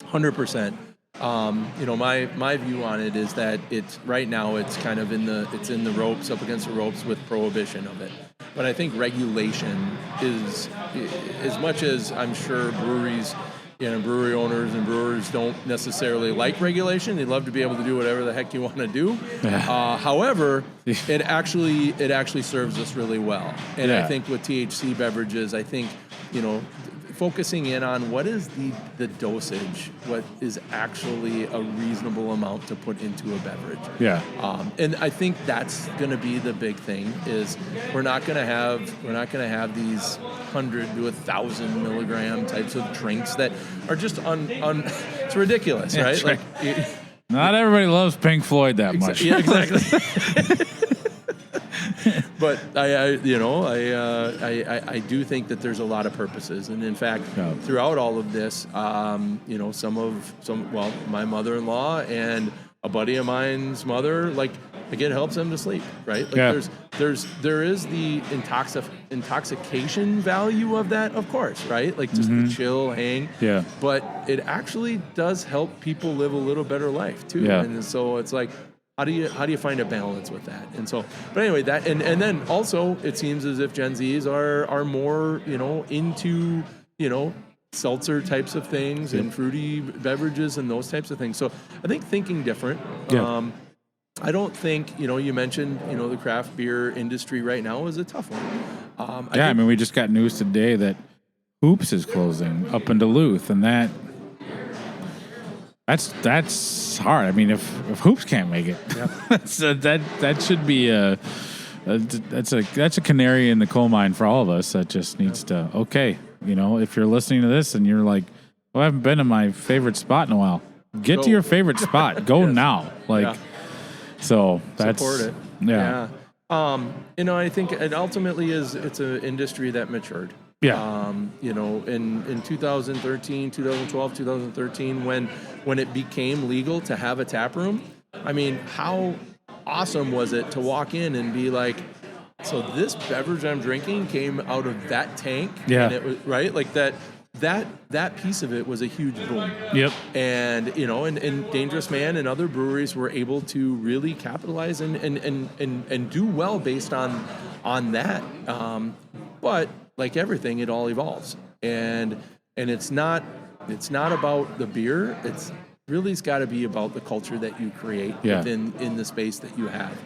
100%. My view on it is that it's right now it's kind of in the ropes, up against the ropes with prohibition of it. But I think regulation is, as much as I'm sure breweries, brewery owners and brewers don't necessarily like regulation. They love to be able to do whatever the heck you want to do. Yeah. However, it actually serves us really well. And I think with THC beverages, I think, focusing in on what is the dosage, what is actually a reasonable amount to put into a beverage. Yeah. And I think that's going to be the big thing, is we're not going to have these 100 to 1,000 milligram types of drinks that are just it's ridiculous, right? Like, not everybody loves Pink Floyd that much. Yeah, exactly. But I do think that there's a lot of purposes, and in fact, throughout all of this, my mother-in-law and a buddy of mine's mother, it helps them to sleep, right? There is the intoxication value of that, of course, right? Just the chill hang. Yeah. But it actually does help people live a little better life too. Yeah. And so it's like, how do you find a balance with that? And so, but anyway, that and then also it seems as if Gen Zs are more, into, seltzer types of things and fruity beverages and those types of things. So I think thinking different. Yeah. I don't think, you mentioned, the craft beer industry right now is a tough one. I mean, we just got news today that Hoops is closing up in Duluth, and that's hard. I mean, if Hoops can't make it, that should be that's a canary in the coal mine for all of us. That just needs to if you're listening to this and you're like, I haven't been in my favorite spot in a while. Get to your favorite spot. Go now. So that's support it. Yeah. I think it ultimately it's an industry that matured. Yeah. In 2013, 2012, 2013, when it became legal to have a tap room, I mean, how awesome was it to walk in and be like, so this beverage I'm drinking came out of that tank? Yeah. And it was, right? Like that piece of it was a huge boom. Yep. And and Dangerous Man and other breweries were able to really capitalize and do well based on that. But like everything, it all evolves. And it's not about the beer. It's got to be about the culture that you create in the space that you have.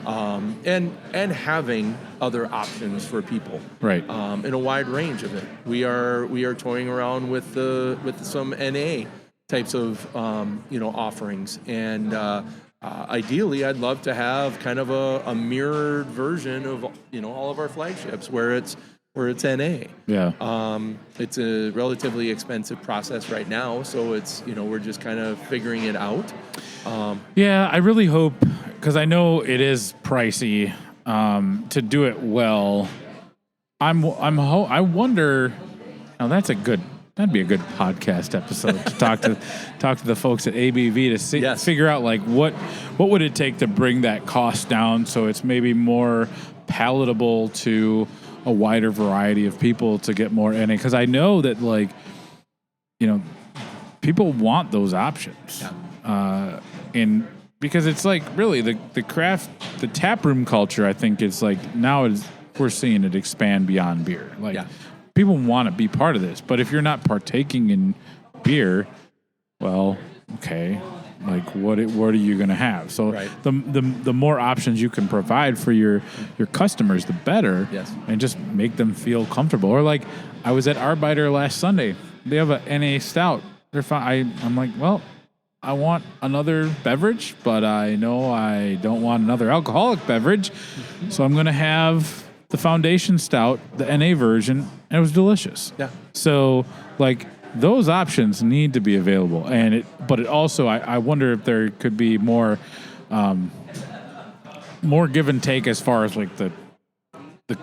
And having other options for people, right? In a wide range of it. We are toying around with some NA types of offerings, and ideally, I'd love to have kind of a mirrored version of all of our flagships where it's NA. Yeah. It's a relatively expensive process right now, so it's we're just kind of figuring it out. I really hope, because I know it is pricey to do it well. I wonder. Now that'd be a good podcast episode to talk to the folks at ABV to figure out like what would it take to bring that cost down so it's maybe more palatable to a wider variety of people to get more NA, because I know that people want those options. And because it's like really the tap room culture, I think it's like we're seeing it expand beyond beer. People want to be part of this, but if you're not partaking in beer, well, okay, like what are you going to have? So the more options you can provide for your customers, the better. Yes. And just make them feel comfortable. Or like I was at Arbiter last Sunday. They have a NA stout. They're fine. I'm like, well, I want another beverage, but I know I don't want another alcoholic beverage. So I'm going to have the Foundation Stout, the NA version, and it was delicious. Yeah. So like those options need to be available, but it also I wonder if there could be more give and take as far as like the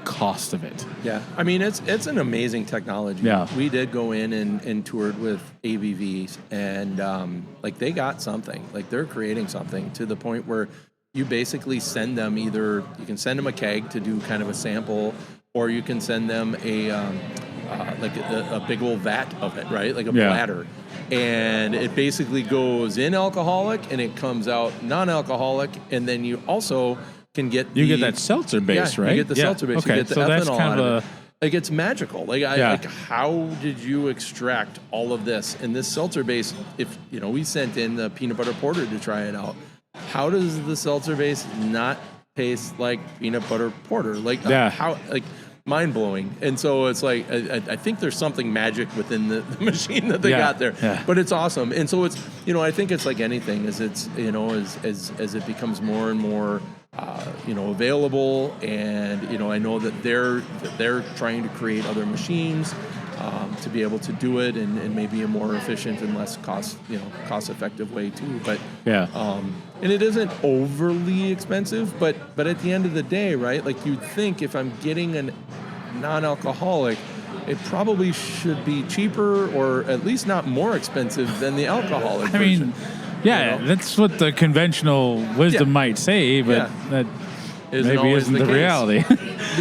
cost of it. Yeah, I mean it's an amazing technology. Yeah, we did go in and toured with ABVs, and they got something. Like they're creating something to the point where you basically send them you can send them a keg to do kind of a sample, or you can send them a big old vat of it, right? Like a bladder. And it basically goes in alcoholic and it comes out non-alcoholic. And then you also can get you get that seltzer base, right? You get the seltzer base. Okay. You get the ethanol out of it. Like it's magical. How did you extract all of this? And this seltzer base, if we sent in the peanut butter porter to try it out. How does the seltzer base not taste like peanut butter porter? Mind blowing. And so it's like I think there's something magic within the machine that they got there. Yeah. But it's awesome. And so it's I think it's like anything as it's as it becomes more and more available, and I know that they're trying to create other machines to be able to do it in maybe a more efficient and less cost effective way too. But and it isn't overly expensive, but at the end of the day, right? Like you'd think if I'm getting a non-alcoholic, it probably should be cheaper or at least not more expensive than the alcoholic version. That's what the conventional wisdom might say, but isn't the reality.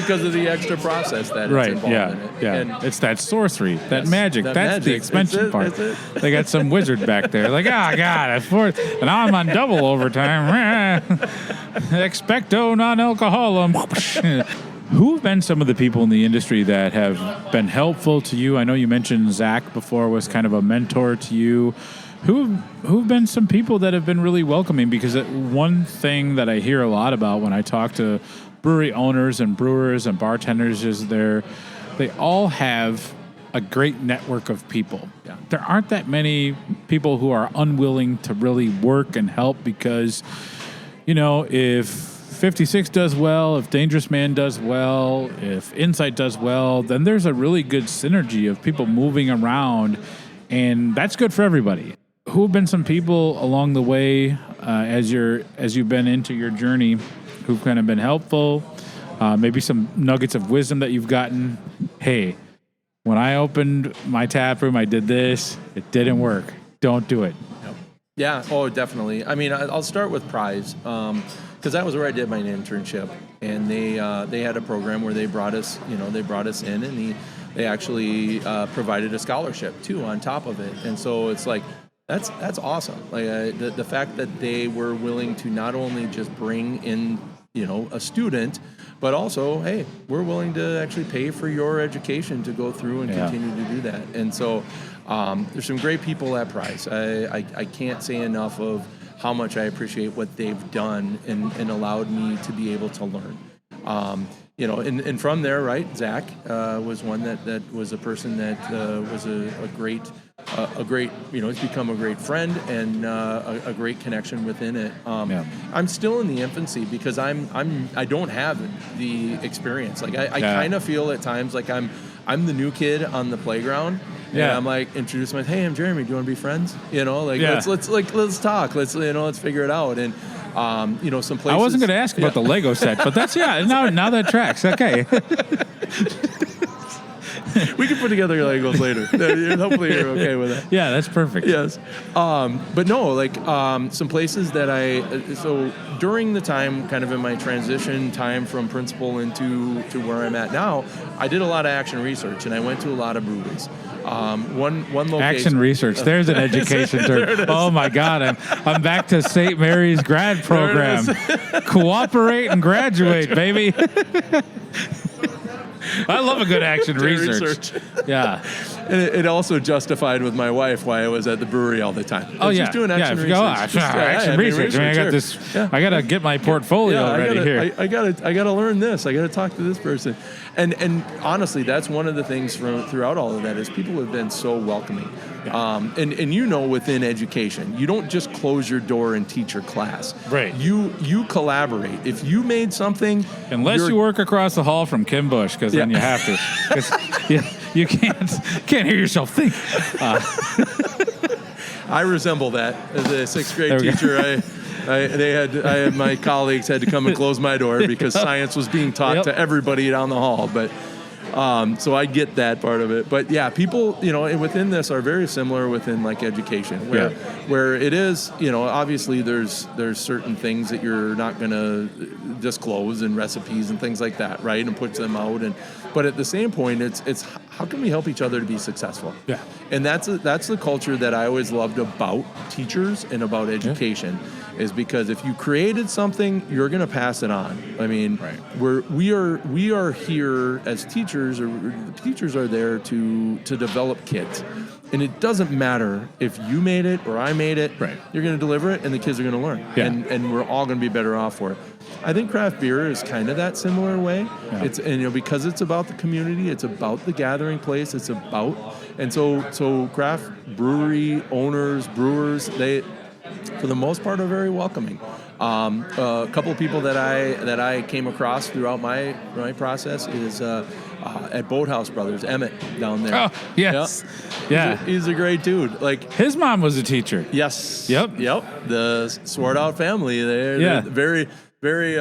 because of the extra process that Right, it's involved in it. yeah. And It's that sorcery, that Yes, magic. that That's the magic. expansion part. That's it. They got some wizard back there. Like, oh, God, a fourth. And now I'm on double overtime. Expecto non-alcoholum. Who have been some of the people in the industry that have been helpful to you? I know you mentioned Zach before was kind of a mentor to you. Who've been some people that have been really welcoming? Because one thing that I hear a lot about when I talk to brewery owners and brewers and bartenders is they all have a great network of people. Yeah. There aren't that many people who are unwilling to really work and help because, if 56 does well, if Dangerous Man does well, if Insight does well, then there's a really good synergy of people moving around, and that's good for everybody. Who have been some people along the way as you've been into your journey who've kind of been helpful? Maybe some nuggets of wisdom that you've gotten. Hey, when I opened my tap room, I did this. It didn't work. Don't do it. Yeah. Oh, definitely. I mean, I'll start with Prize because that was where I did my internship, and they had a program where they brought us in, and they actually provided a scholarship too on top of it, and so it's like. That's awesome. Like the fact that they were willing to not only just bring in a student, but also, hey, we're willing to actually pay for your education to go through and continue to do that. And so there's some great people at Price. I can't say enough of how much I appreciate what they've done and allowed me to be able to learn. And from there, right, Zach was one that was a person that was a great, he's become a great friend and a great connection within it. I'm still in the infancy because I don't have the experience. Like I kind of feel at times like I'm the new kid on the playground. And I'm like introduce myself. Hey, I'm Jeremy. Do you want to be friends? Let's talk. Let's figure it out. And some places. I wasn't going to ask about the Lego set, but that's now that tracks. Okay. We can put together Legos later. Hopefully you're okay with that. Yeah, that's perfect. Yes. But no, some places that so during the time, kind of in my transition time from principal into where I'm at now, I did a lot of action research and I went to a lot of breweries. One location. Action research. There's an education term. Oh my God, I'm back to St. Mary's grad program. Cooperate and graduate, baby. I love a good action research. Yeah. And it also justified with my wife why I was at the brewery all the time. Oh, Just doing action research. Action research. I mean, I got this. Yeah. I got to get my portfolio ready here. I got to learn this. I got to talk to this person. And honestly, that's one of the things throughout all of that is people have been so welcoming. And within education, you don't just close your door and teach your class. Right. You collaborate. If you made something, unless you work across the hall from Kim Bush, because then you have to. Because you can't hear yourself think. I resemble that as a sixth grade teacher. My colleagues had to come and close my door because science was being taught to everybody down the hall. But so I get that part of it. But yeah, people, within this are very similar within like education, where it is, obviously there's certain things that you're not going to disclose and recipes and things like that, right? And put them out. But at the same point, it's how can we help each other to be successful? Yeah. And that's the culture that I always loved about teachers and about education. Yeah. Is because if you created something, you're going to pass it on. I mean, we are here as teachers, or the teachers are there to develop kids. And it doesn't matter if you made it or I made it. Right. You're going to deliver it, and the kids are going to learn. Yeah. And we're all going to be better off for it. I think craft beer is kind of that similar way. Yeah. It's because it's about the community, it's about the gathering place, so craft brewery owners, brewers, they, for the most part, are very welcoming. A couple of people that I came across throughout my process is at Boathouse Brothers, Emmett down there. Oh, yes. Yeah. He's a great dude. Like his mom was a teacher. Yes. Yep. The Sword Out family. They're very, very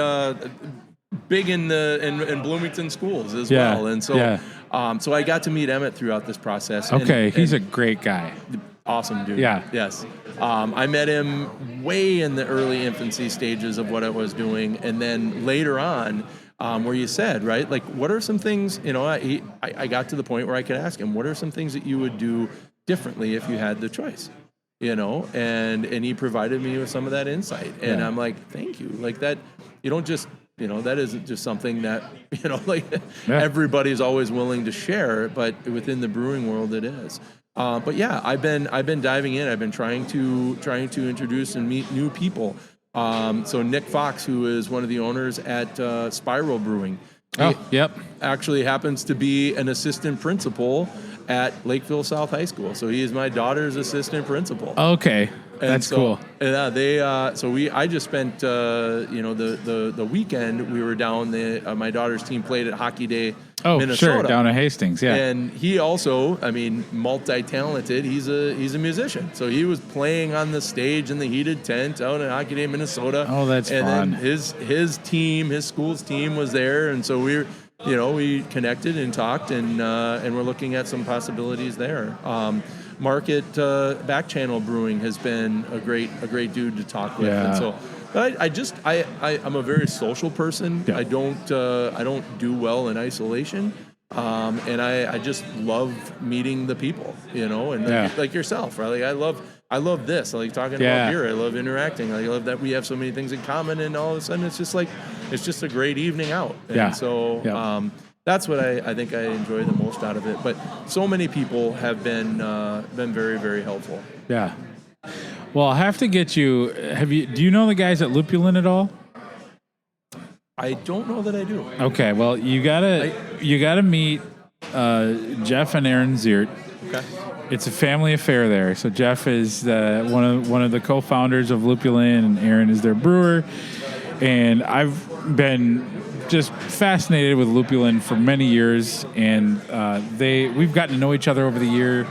big in Bloomington schools as well. And so so I got to meet Emmett throughout this process. Okay, he's a great guy. Awesome dude. Yeah. Yes. I met him way in the early infancy stages of what I was doing. And then later on, where you said, right, like, what are some things, I got to the point where I could ask him, what are some things that you would do differently if you had the choice? And he provided me with some of that insight. And I'm like, thank you. Like that, you don't just, that isn't just something that, everybody's always willing to share, but within the brewing world it is. But yeah, I've been diving in. I've been trying to introduce and meet new people. So Nick Fox, who is one of the owners at Spiral Brewing, actually happens to be an assistant principal at Lakeville South High School. So he is my daughter's assistant principal. Okay. That's cool. Yeah, I just spent the weekend we were down. My daughter's team played at Hockey Day, Minnesota. Sure, down at Hastings, yeah. And he also, multi-talented. He's a musician, so he was playing on the stage in the heated tent out at Hockey Day, Minnesota. Oh, that's fun. And then his school's team was there, and so we connected and talked, and we're looking at some possibilities there. Mark at Back Channel Brewing has been a great dude to talk with, and so. But I'm a very social person. Yeah. I don't do well in isolation, and I just love meeting the people, and like yourself, right? Like I love this. I like talking about beer. I love interacting. I love that we have so many things in common, and all of a sudden it's just a great evening out. And so that's what I think I enjoy the most out of it. But so many people have been very, very helpful. Yeah. Well, I have to get you. Do you know the guys at Lupulin at all? I don't know that I do. Okay. Well, you gotta meet Jeff and Aaron Ziert. Okay. It's a family affair there. So Jeff is one of the co-founders of Lupulin, and Aaron is their brewer. And I've been just fascinated with Lupulin for many years, and we've gotten to know each other over the year,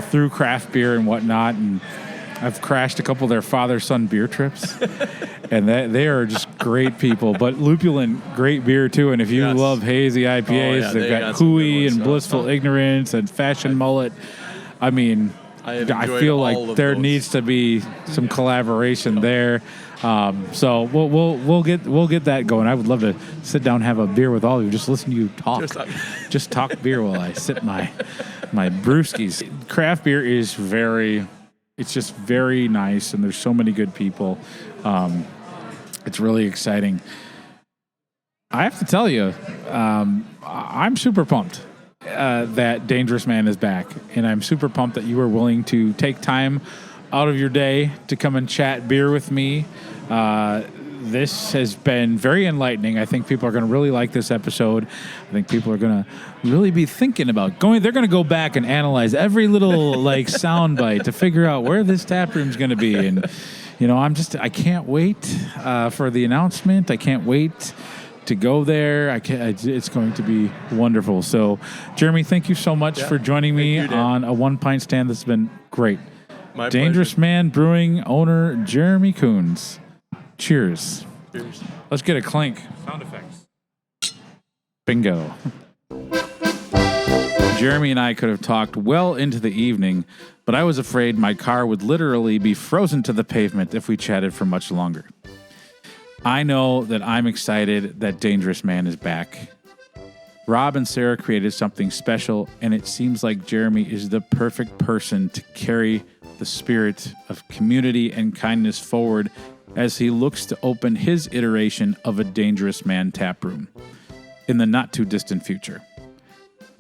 through craft beer and whatnot. And I've crashed a couple of their father-son beer trips, and they are just great people. But Lupulin, great beer too. And if you love hazy IPAs, they've got Kui and Blissful Ignorance and Fashion Mullet. I feel like there needs to be some collaboration there. So we'll get that going. I would love to sit down and have a beer with all of you. Just listen to you talk. Just talk beer while I sip my brewskis. Craft beer is it's just very nice, and there's so many good people. It's really exciting. I have to tell you, I'm super pumped that Dangerous Man is back, and I'm super pumped that you were willing to take time out of your day to come and chat beer with me. This has been very enlightening. I think people are going to really like this episode. I think people are going to really be thinking about going. They're going to go back and analyze every little sound bite to figure out where this tap room is going to be. And I can't wait for the announcement. I can't wait to go there. It's going to be wonderful. So, Jeremy, thank you so much for joining me on a One Pint Stand. This has been great. My Dangerous pleasure. Man Brewing owner Jeremy Kuhns. Cheers. Cheers. Let's get a clink. Sound effects. Bingo. Jeremy and I could have talked well into the evening, but I was afraid my car would literally be frozen to the pavement if we chatted for much longer. I know that I'm excited that Dangerous Man is back. Rob and Sarah created something special, and it seems like Jeremy is the perfect person to carry the spirit of community and kindness forward as he looks to open his iteration of a Dangerous Man tap room in the not-too-distant future.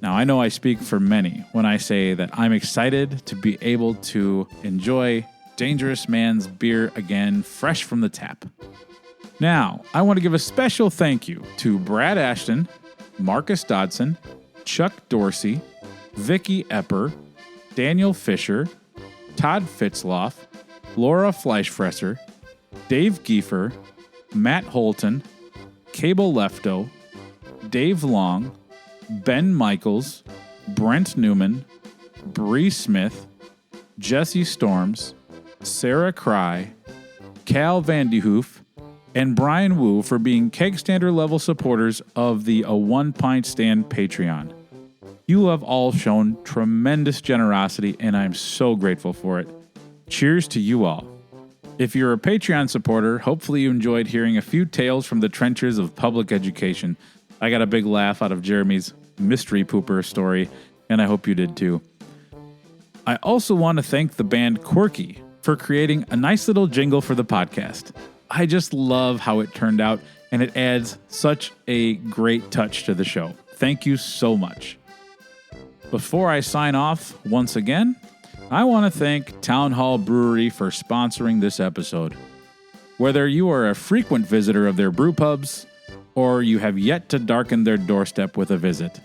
Now, I know I speak for many when I say that I'm excited to be able to enjoy Dangerous Man's beer again, fresh from the tap. Now, I want to give a special thank you to Brad Ashton, Marcus Dodson, Chuck Dorsey, Vicky Epper, Daniel Fisher, Todd Fitzloff, Laura Fleischfresser, Dave Giefer, Matt Holton, Cable Lefto, Dave Long, Ben Michaels, Brent Newman, Bree Smith, Jesse Storms, Sarah Cry, Cal Vandehoof, and Brian Wu for being keg standard level supporters of the A One Pint Stand Patreon. You have all shown tremendous generosity, and I'm so grateful for it. Cheers to you all. If you're a Patreon supporter, hopefully you enjoyed hearing a few tales from the trenches of public education. I got a big laugh out of Jeremy's mystery pooper story, and I hope you did too. I also want to thank the band Quirky for creating a nice little jingle for the podcast. I just love how it turned out, and it adds such a great touch to the show. Thank you so much. Before I sign off once again, I want to thank Town Hall Brewery for sponsoring this episode. Whether you are a frequent visitor of their brew pubs or you have yet to darken their doorstep with a visit,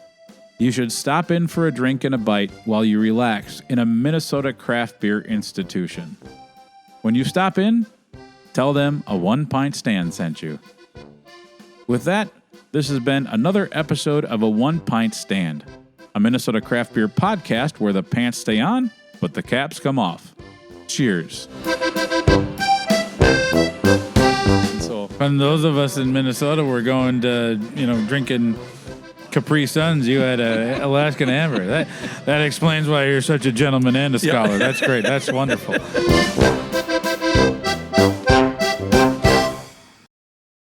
you should stop in for a drink and a bite while you relax in a Minnesota craft beer institution. When you stop in, tell them a 1 Pint Stand sent you. With that, this has been another episode of a 1 Pint Stand, a Minnesota craft beer podcast where the pants stay on, but the caps come off. Cheers. So, when those of us in Minnesota were going to, drinking Capri Suns, you had a Alaskan Amber. That explains why you're such a gentleman and a scholar. Yep. That's great. That's wonderful.